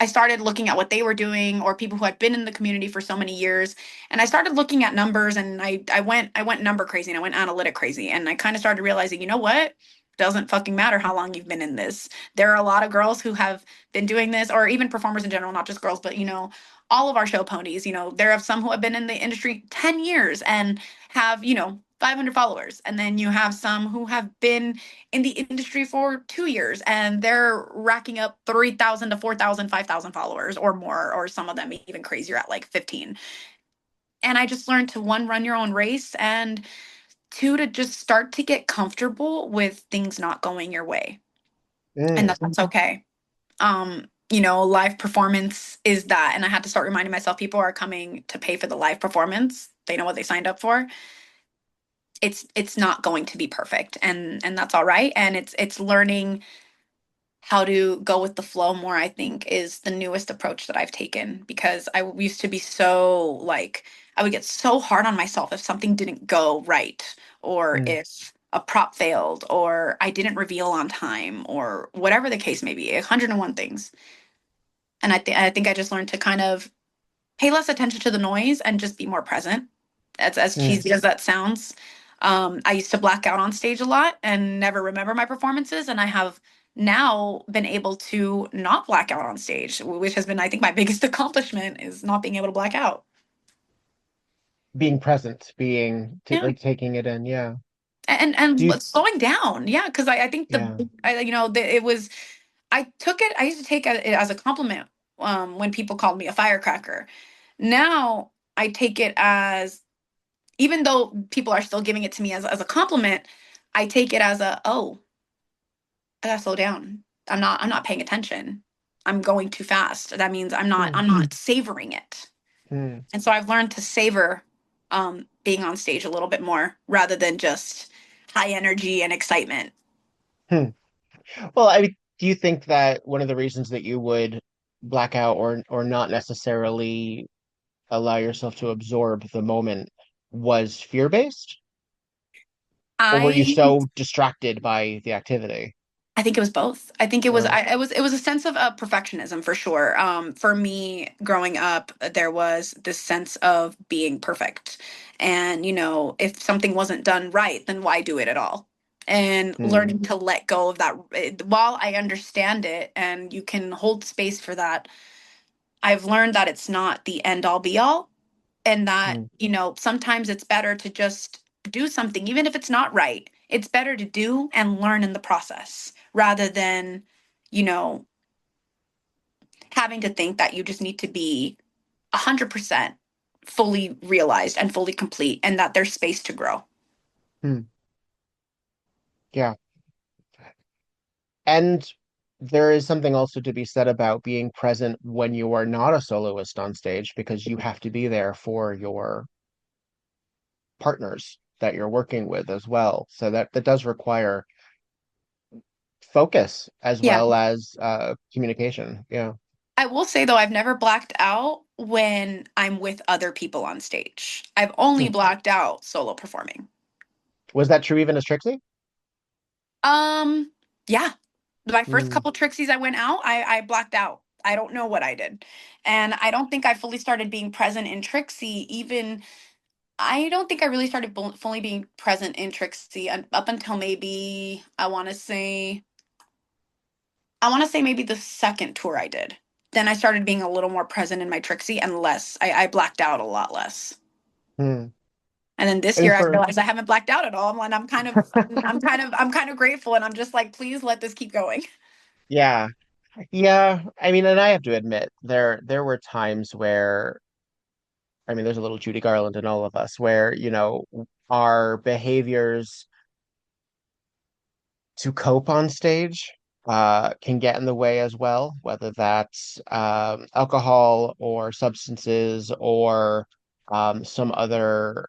I started looking at what they were doing or people who had been in the community for so many years. And I started looking at numbers and I went number crazy and I went analytic crazy. And I kind of started realizing, you know what? Doesn't fucking matter how long you've been in this. There are a lot of girls who have been doing this, or even performers in general, not just girls, but all of our show ponies, there are some who have been in the industry 10 years and have, 500 followers. And then you have some who have been in the industry for 2 years and they're racking up 3,000 to 4,000, 5,000 followers or more, or some of them even crazier at like 15. And I just learned to one, run your own race, and two, to just start to get comfortable with things not going your way and Mm. that's okay. Live performance is that. And I had to start reminding myself people are coming to pay for the live performance. They know what they signed up for. it's not going to be perfect, and that's all right. And it's learning how to go with the flow more, I think, is the newest approach that I've taken, because used to be so like, I would get so hard on myself if something didn't go right, or Mm. if a prop failed, or I didn't reveal on time, or whatever the case may be, 101 things. And I think I just learned to kind of pay less attention to the noise and just be more present. As Mm. cheesy as that sounds. I used to black out on stage a lot and never remember my performances, and I have now been able to not black out on stage, which has been, I think, my biggest accomplishment, is not being able to black out. Being present, being Yeah, like taking it in. Yeah. and Do you? slowing down. Yeah, because I think Yeah. it was, I took it. I used to take it as a compliment when people called me a firecracker. Now I take it as, even though people are still giving it to me as a compliment, I take it as a, oh, I gotta slow down. I'm not paying attention. I'm going too fast. That means I'm not Hmm. I'm not savoring it. Hmm. And so I've learned to savor being on stage a little bit more, rather than just high energy and excitement. Hmm. Well, I mean, do you think that one of the reasons that you would black out or not necessarily allow yourself to absorb the moment was fear-based? Or were you I so distracted by the activity? I think it was both. I think it was Uh, it was a sense of perfectionism, for sure. For me, growing up, there was this sense of being perfect, and if something wasn't done right, then why do it at all? And hmm. learning to let go of that, while I understand it, and you can hold space for that, I've learned that it's not the end all be all, and that Hmm. sometimes it's better to just do something, even if it's not right. It's better to do and learn in the process, rather than you know having to think that you just need to be 100% fully realized and fully complete, and that there's space to grow. Hmm. Yeah. And there is something also to be said about being present when you are not a soloist on stage, because you have to be there for your partners that you're working with as well. So that does require focus as Yeah, well as communication. Yeah. I will say, though, I've never blacked out when I'm with other people on stage. I've only Hmm. blacked out solo performing. Was that true even as Trixie? um yeah, my first Hmm. couple Trixies I went out, I blacked out. I don't know what I did. And I don't think I fully started being present in Trixie, even. I don't think I really started fully being present in Trixie up until maybe, I want to say maybe the second tour I did. Then I started being a little more present in my Trixie, and less. I blacked out a lot less. Hmm. And then this I mean, year I for realized I haven't blacked out at all, and I'm kind of grateful, and I'm just like, please let this keep going. yeah, yeah. I mean, and I have to admit, there were times where, I mean, there's a little Judy Garland in all of us, where, our behaviors to cope on stage can get in the way as well, whether that's alcohol or substances or some other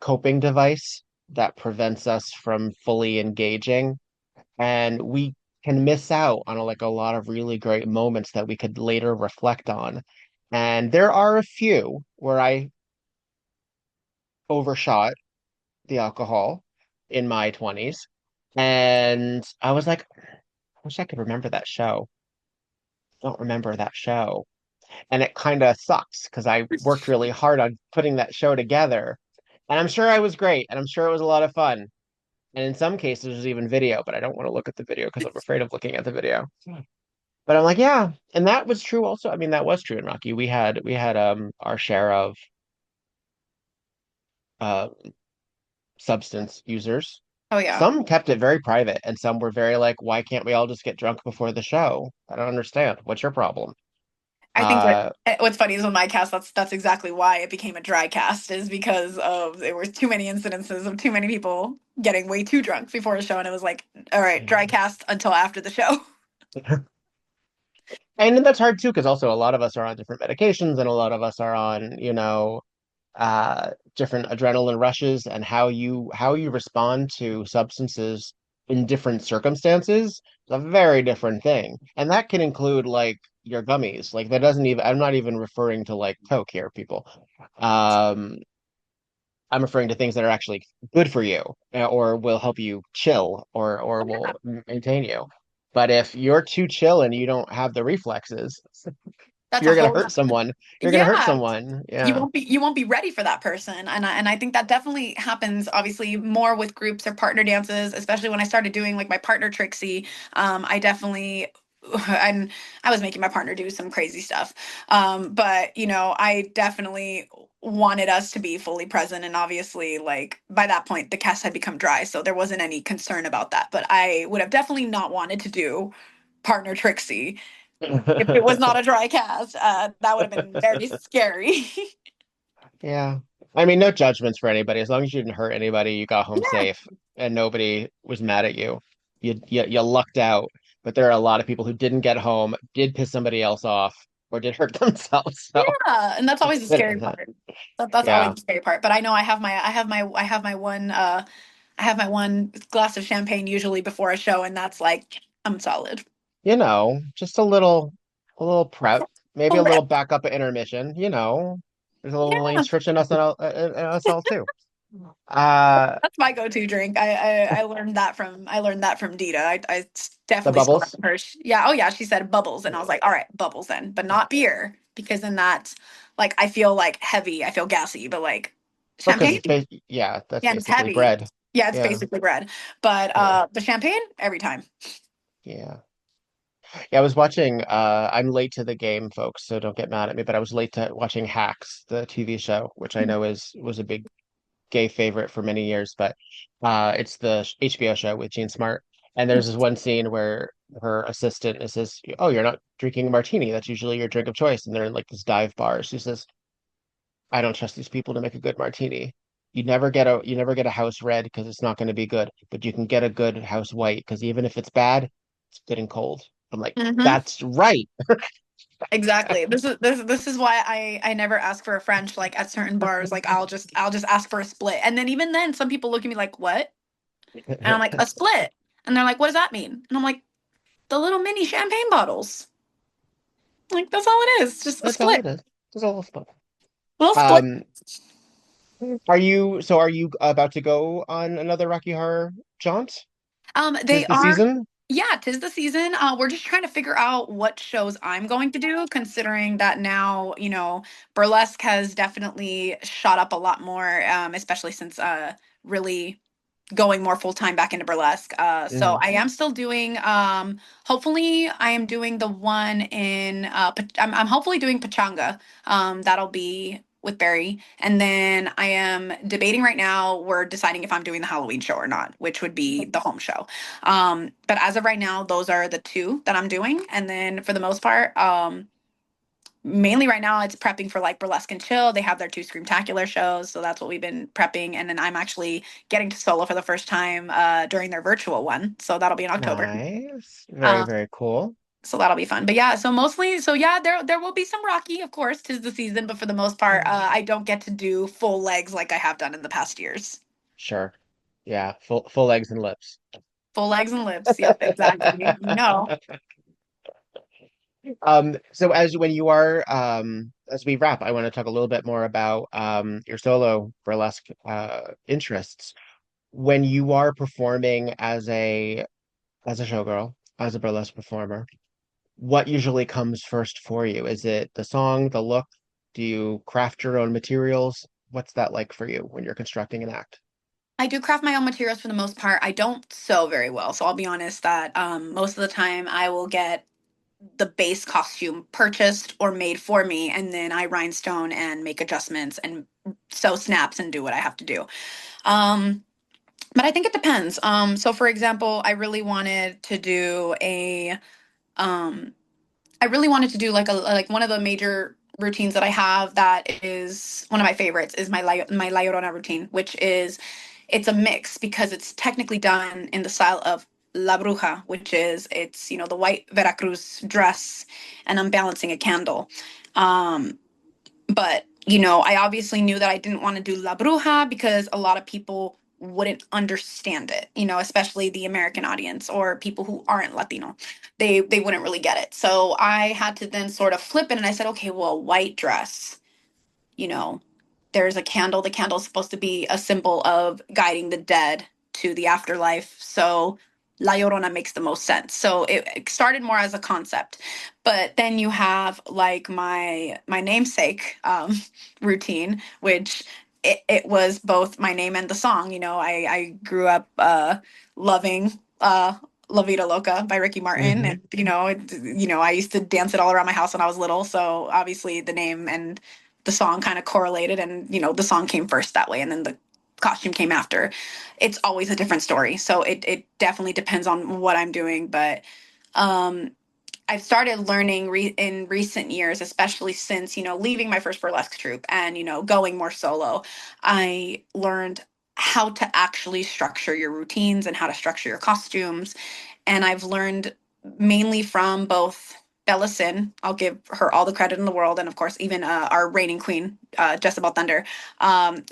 coping device that prevents us from fully engaging. And we can miss out on like a lot of really great moments that we could later reflect on. And there are a few where I overshot the alcohol in my 20s. And I was like, I wish I could remember that show. Don't remember that show. And it kind of sucks because I worked really hard on putting that show together. And I'm sure I was great. And I'm sure it was a lot of fun. And in some cases, there's even video, but I don't want to look at the video because I'm afraid of looking at the video. But I'm like, yeah. And that was true also. I mean, that was true in Rocky. We had our share of uh substance users. Oh yeah. Some kept it very private, and some were very like, why can't we all just get drunk before the show? I don't understand. What's your problem? I think Uh, what's funny is, with my cast, that's exactly why it became a dry cast, is because of there were too many incidences of too many people getting way too drunk before a show, and it was like, all right, dry cast until after the show. and then that's hard too, because also a lot of us are on different medications, and a lot of us are on, different adrenaline rushes and how you respond to substances in different circumstances is a very different thing. And that can include like your gummies. Like that doesn't even I'm not even referring to like Coke here, people. Um, I'm referring to things that are actually good for you or will help you chill or will maintain you. But if you're too chill and you don't have the reflexes, That's a you're gonna whole hurt someone. You're gonna hurt yeah. someone. You Yeah. won't be ready for that person, and I think that definitely happens obviously more with groups or partner dances, especially when I started doing like my partner Trixie. I definitely and I was making my partner do some crazy stuff, but I definitely wanted us to be fully present, and obviously like by that point the cast had become dry, so there wasn't any concern about that, but I would have definitely not wanted to do partner Trixie if it was not a dry cast. That would have been very scary. Yeah. I mean, no judgments for anybody. As long as you didn't hurt anybody, you got home Yeah, safe and nobody was mad at you. You lucked out. But there are a lot of people who didn't get home, did piss somebody else off, or did hurt themselves. So yeah, and that's always the scary part. That's always yeah. the scary part. But I know I have my one glass of champagne usually before a show, and that's like I'm solid. Just a little prep, A maybe a little lip. backup at intermission. There's a little Yeah, lane stretch in us all too. Uh, that's my go-to drink. I learned that from Dita. I the definitely stole that bubbles. from her. Yeah, oh yeah, she said bubbles, and I was like, all right, bubbles then, but not beer because then that's like I feel like heavy, I feel gassy, but like Because champagne. yeah, that's Yeah, and it's basically heavy. bread. Yeah, it's Yeah, basically bread. But yeah, the champagne, every time. yeah. Yeah, I was watching I'm late to the game, folks, so don't get mad at me, but I was late to watching Hacks, the TV show, which I know is was a big gay favorite for many years, but it's the HBO show with Jean Smart. And there's this one scene where her assistant says, "Oh, you're not drinking a martini. That's usually your drink of choice." And they're in like this dive bar. She says, "I don't trust these people to make a good martini. You never get a house red because it's not going to be good, but you can get a good house white because even if it's bad, it's good and cold." I'm like, Hmm. "That's right." Exactly. This is why I never ask for a French like at certain bars. Like I'll just ask for a split. And then even then some people look at me like, "What?" And I'm like, "A split." And they're like, "What does that mean?" And I'm like, "The little mini champagne bottles." Like that's all it is. Just a That's all split. it is. It's all fun. Little split. Um, are you about to go on another Rocky Horror jaunt? They Tis the are. season? Yeah, 'tis the season. We're just trying to figure out what shows I'm going to do, considering that now, burlesque has definitely shot up a lot more, especially since really going more full time back into burlesque. So Hmm. I am still doing. Hopefully, I am doing the one in. I'm hopefully doing Pachanga. That'll be with Barry, and then I am debating right now. We're deciding if I'm doing the Halloween show or not, which would be the home show. But as of right now, those are the two that I'm doing, and then for the most part, mainly right now it's prepping for like burlesque and chill. They have their two screamtacular shows, so that's what we've been prepping, and then I'm actually getting to solo for the first time during their virtual one, so that'll be in October. Nice. Very, um, very cool. so that'll be fun, but yeah, so mostly, so yeah, there will be some Rocky, of course, 'tis the season, but for the most part I don't get to do full legs like I have done in the past years. Sure. Yeah, full legs and lips. Full legs and lips, yep, exactly, So as when you are as we wrap, I want to talk a little bit more about your solo burlesque interests. When you are performing as a showgirl, as a burlesque performer, what usually comes first for you? Is it the song, the look? Do you craft your own materials? What's that like for you when you're constructing an act? I do craft my own materials for the most part. I don't sew very well, so I'll be honest that most of the time I will get the base costume purchased or made for me, and then I rhinestone and make adjustments and sew snaps and do what I have to do. Um, but I think it depends. So for example, um, I really wanted to do like one of the major routines that I have that is one of my favorites is my La Llorona routine, which is it's a mix because it's technically done in the style of La Bruja, which is it's the white Veracruz dress, and I'm balancing a candle. Um, but I obviously knew that I didn't want to do La Bruja because a lot of people wouldn't understand it, especially the American audience or people who aren't Latino. They wouldn't really get it. So I had to then sort of flip it and I said, okay, well, white dress, you know, there's a candle. The candle is supposed to be a symbol of guiding the dead to the afterlife. So La Llorona makes the most sense. So it started more as a concept, but then you have like my namesake routine, which it was both my name and the song. I grew up loving La Vida Loca by Ricky Martin, Hmm. and I used to dance it all around my house when I was little. So obviously the name and the song kind of correlated, and the song came first that way, and then the costume came after. It's always a different story, so it definitely depends on what I'm doing. But um I've started learning in recent years, especially since leaving my first burlesque troupe and going more solo. I learned how to actually structure your routines and how to structure your costumes, and I've learned mainly from both Bella Sin. I'll give her all the credit in the world, and of course, even our reigning queen, Jezebel Thunder,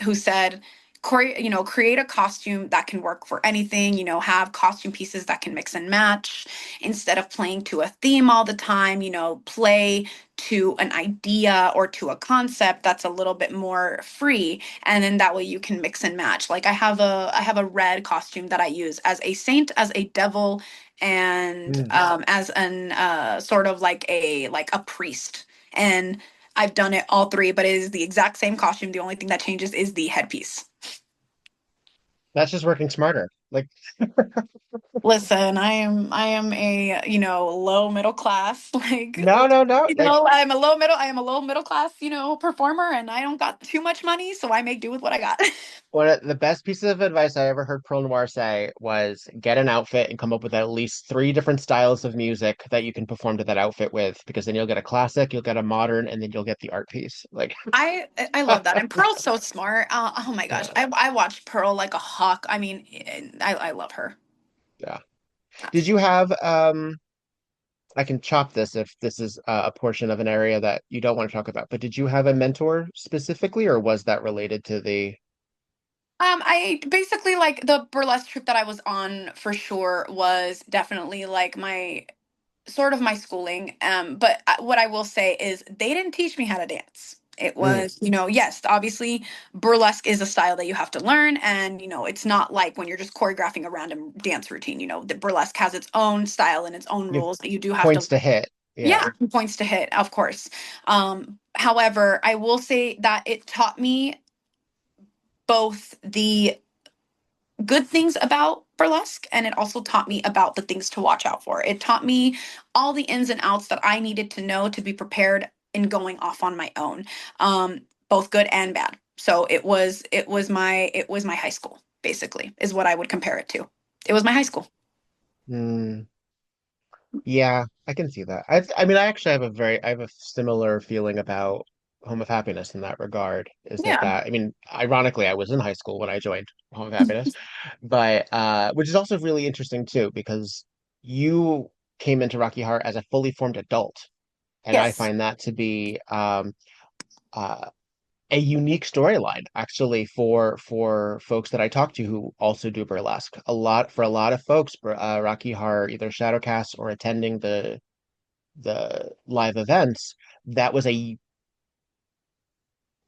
who said, create a costume that can work for anything. Have costume pieces that can mix and match instead of playing to a theme all the time. Play to an idea or to a concept that's a little bit more free, and then that way you can mix and match. Like I have a red costume that I use as a saint, as a devil, and Mm. as an sort of like a priest. And I've done it all three, but it is the exact same costume. The only thing that changes is the headpiece. That's just working smarter. Like, Listen, I am a, low middle class, like, no, no, no. Like, I am a low middle class, performer, and I don't got too much money, so I make do with what I got. one of the best pieces of advice I ever heard Pearl Noir say was get an outfit and come up with at least three different styles of music that you can perform to that outfit with, because then you'll get a classic, you'll get a modern, and then you'll get the art piece. Like, I love that. And Pearl's so smart. Oh my gosh. yeah, I watched Pearl like a hawk. I mean, I love her. yeah. Did you Absolutely. have I can chop this if this is a portion of an area that you don't want to talk about, but did you have a mentor specifically, or was that related to the I basically like the burlesque troupe that I was on for sure was definitely like my sort of my schooling. But what I will say is they didn't teach me how to dance. It Mm, was, yes, obviously burlesque is a style that you have to learn. And, it's not like when you're just choreographing a random dance routine. The burlesque has its own style and its own you have rules that you do have to points to learn. hit. Yeah. Yeah, points to hit, of course. However, I will say that it taught me both the good things about burlesque, and it also taught me about the things to watch out for. It taught me all the ins and outs that I needed to know to be prepared in going off on my own, both good and bad. So it was my high school, basically, is what I would compare it to. It was my high school. Mm, yeah, I can see that. I mean, I have a similar feeling about Home of Happiness in that regard. Is that Yeah. that I mean, ironically, I was in high school when I joined Home of Happiness, but which is also really interesting too, because you came into Rocky Heart as a fully formed adult, and I Yes. find that to be uh, a unique storyline actually for folks that I talk to who also do burlesque. A lot of folks, Rocky Horror, either shadowcast or attending the live events, that was a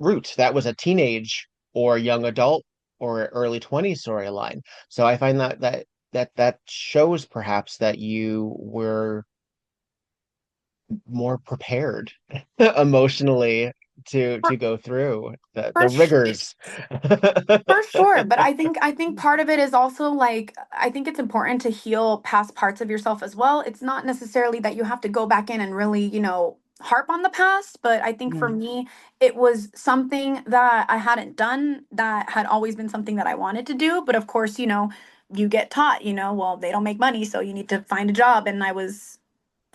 route. That was a teenage or young adult or early 20s storyline. So I find that shows perhaps that you were more prepared emotionally to For, go through the for rigors. For sure, but I think part of it is also like I think it's important to heal past parts of yourself as well. It's not necessarily that you have to go back in and really, harp on the past, but I think for Mm. me it was something that I hadn't done that had always been something that I wanted to do, but of course, you get taught, well, they don't make money, so you need to find a job, and I was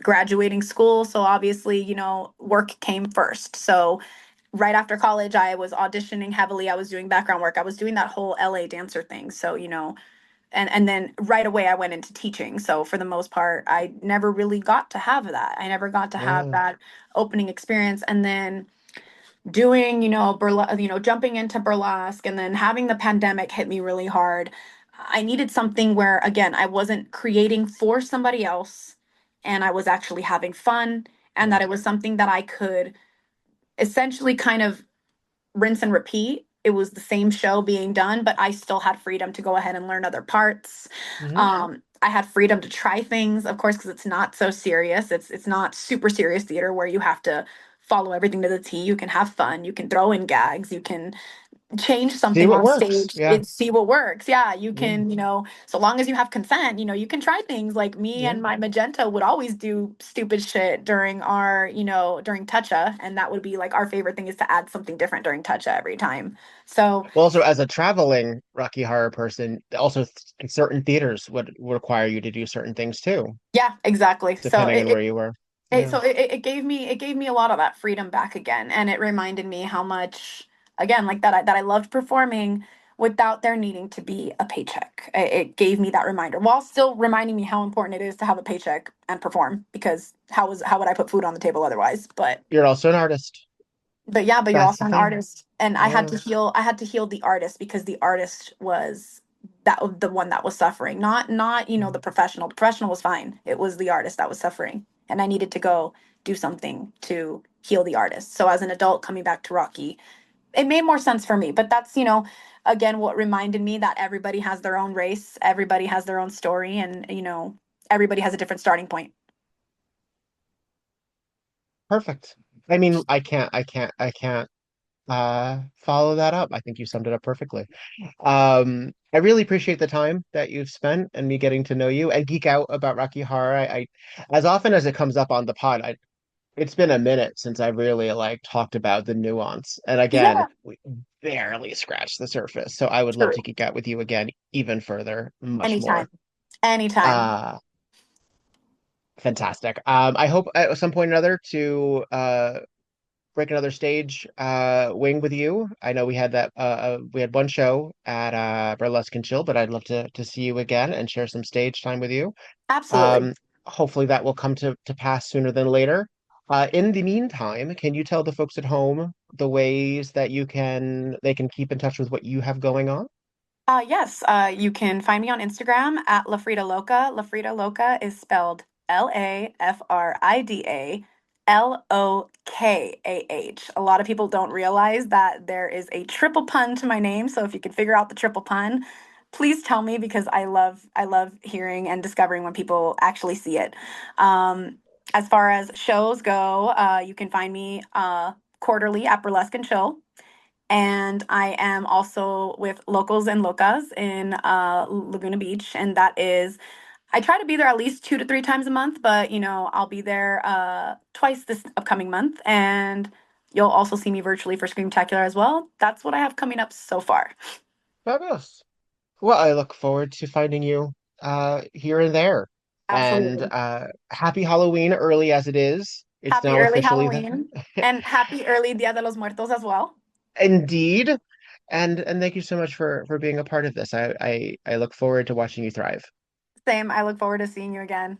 graduating school, so obviously, work came first. So right after college, I was auditioning heavily. I was doing background work. I was doing that whole LA dancer thing. So, and then right away I went into teaching. So for the most part, I never really got to have that. I never got to have Oh, that opening experience. And then doing, jumping into burlesque, and then having the pandemic hit me really hard. I needed something where, again, I wasn't creating for somebody else and I was actually having fun, and that it was something that I could essentially kind of rinse and repeat. It was the same show being done, but I still had freedom to go ahead and learn other parts. I had freedom to try things, of course, because it's not so serious. It's not super serious theater where you have to follow everything to the T. You can have fun. You can throw in gags. You can change See something what on works. stage Yeah. and see what works. Yeah, you Yeah. can, so long as you have consent, you can try things. Like me Yeah. and my magenta would always do stupid shit during our, during Toucha, and that would be like our favorite thing is to add something different during Toucha every time. So, Well, also as a traveling Rocky Horror person, also certain theaters would require you to do certain things too, yeah, exactly. So depending on where you were. it Yeah. so it gave me a lot of that freedom back again, and it reminded me how much, again, like that I loved performing without there needing to be a paycheck. It gave me that reminder while still reminding me how important it is to have a paycheck and perform, because how would I put food on the table otherwise? But You're also an artist. yeah, but you're That's also the an thing. artist, and Yeah. I had to heal the artist, because the artist was the one that was suffering, not the professional. The professional was fine. It was the artist that was suffering, and I needed to go do something to heal the artist. So as an adult coming back to Rocky, it made more sense for me. But that's, again, what reminded me that everybody has their own race, everybody has their own story, and everybody has a different starting point. Perfect. I mean, I can't follow that up. I think you summed it up perfectly. I really appreciate the time that you've spent and me getting to know you and geek out about Rocky Horror. I as often as it comes up on the pod, it's been a minute since I really like talked about the nuance. And again, Yeah, we barely scratched the surface. So I would love true. to geek out with you again, even further, much Anytime. more. Anytime. Uh, Fantastic. I hope at some point or another to break another stage wing with you. I know we had one show at Burlesque and Chill, but I'd love to see you again and share some stage time with you. Absolutely. Um, Hopefully that will come to pass sooner than later. In the meantime, can you tell the folks at home the ways that they can keep in touch with what you have going on? Yes, you can find me on Instagram at La Frida Lokah. La Frida Lokah is spelled LAFRIDA LOKAH. A lot of people don't realize that there is a triple pun to my name. So if you can figure out the triple pun, please tell me, because I love hearing and discovering when people actually see it. As far as shows go, you can find me quarterly at Burlesque and Chill. And I am also with Locals and Locas in Laguna Beach, and that is, I try to be there at least 2 to 3 times a month, but I'll be there twice this upcoming month, and you'll also see me virtually for Screamtacular as well. That's what I have coming up so far. Fabulous. Well, I look forward to finding you here and there. And Absolutely. happy Halloween early as it is. It's Happy now early officially that. Halloween, and happy early Dia de los Muertos as well. Indeed. And thank you so much for being a part of this. I look forward to watching you thrive. Same. I look forward to seeing you again.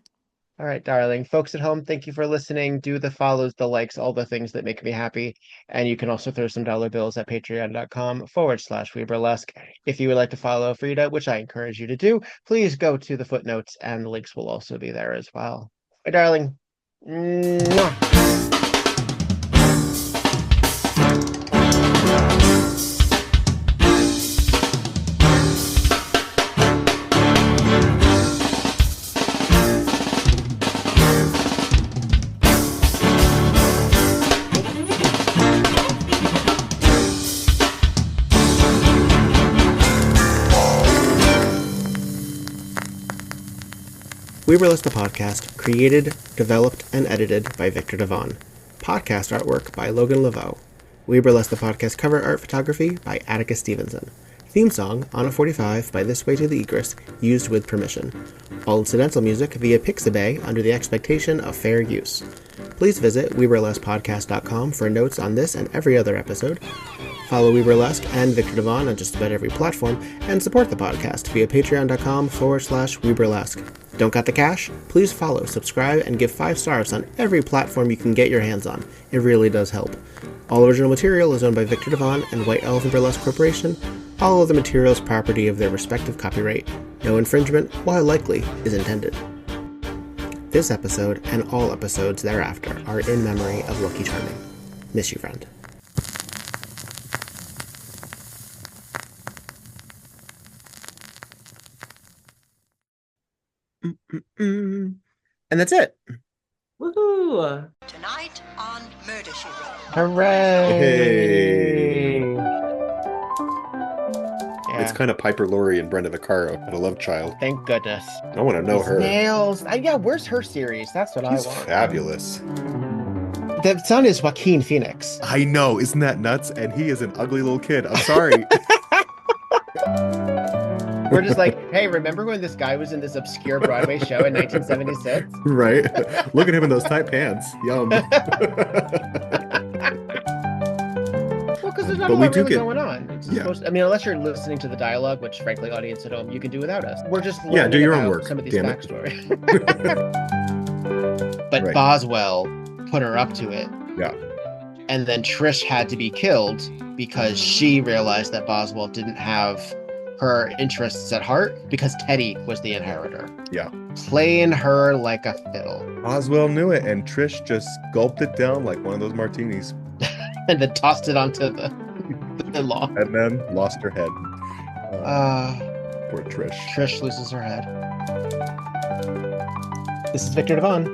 All right, darling. Folks at home, thank you for listening. Do the follows, the likes, all the things that make me happy. And you can also throw some dollar bills at patreon.com/We Burlesque. If you would like to follow Frida, which I encourage you to do, please go to the footnotes and the links will also be there as well. My darling. Mwah. We Burlesque the podcast, created, developed, and edited by Viktor Devonne. Podcast artwork by Logan Laveau. We Burlesque the podcast cover art photography by Atticus Stevenson. Theme song, On a 45 by This Way to the Egress, used with permission. All incidental music via Pixabay under the expectation of fair use. Please visit WeBurlesquePodcast.com for notes on this and every other episode. Follow We Burlesque and Viktor Devonne on just about every platform, and support the podcast via patreon.com/We Burlesque. Don't got the cash? Please follow, subscribe, and give 5 stars on every platform you can get your hands on. It really does help. All original material is owned by Viktor Devonne and White Elephant Burlesque Corporation. All other material is property of their respective copyright. No infringement, while likely, is intended. This episode, and all episodes thereafter, are in memory of Lucky Charming. Miss you, friend. And that's it. Woohoo! Tonight on Murder, She Wrote. Hooray! Hey. Yeah. It's kind of Piper Laurie and Brenda Vaccaro, the love child. Thank goodness. I want to know her. Nails. Yeah, where's her series? That's what She's I want. fabulous. The son is Joaquin Phoenix. I know, isn't that nuts? And he is an ugly little kid. I'm sorry. We're just like, hey, remember when this guy was in this obscure Broadway show in 1976? Right? Look at him in those tight pants. Yum. Well, because there's not But a we lot do really get- going on. It's Yeah. supposed I mean, unless you're listening to the dialogue, which frankly, audience at home, you can do without us. We're just Yeah, learning do your own about work, some of these damn it. backstory. But Right. Boswell put her up to it. Yeah. And then Trish had to be killed because she realized that Boswell didn't have her interests at heart because Teddy was the inheritor. Yeah. Playing her like a fiddle. Oswald knew it, and Trish just gulped it down like one of those martinis, And then tossed it onto the law. and then lost her head. Poor Trish. Trish loses her head. This is Viktor Devonne,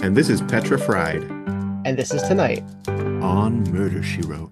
And this is Petra Fried and this is Tonight on Murder, She Wrote.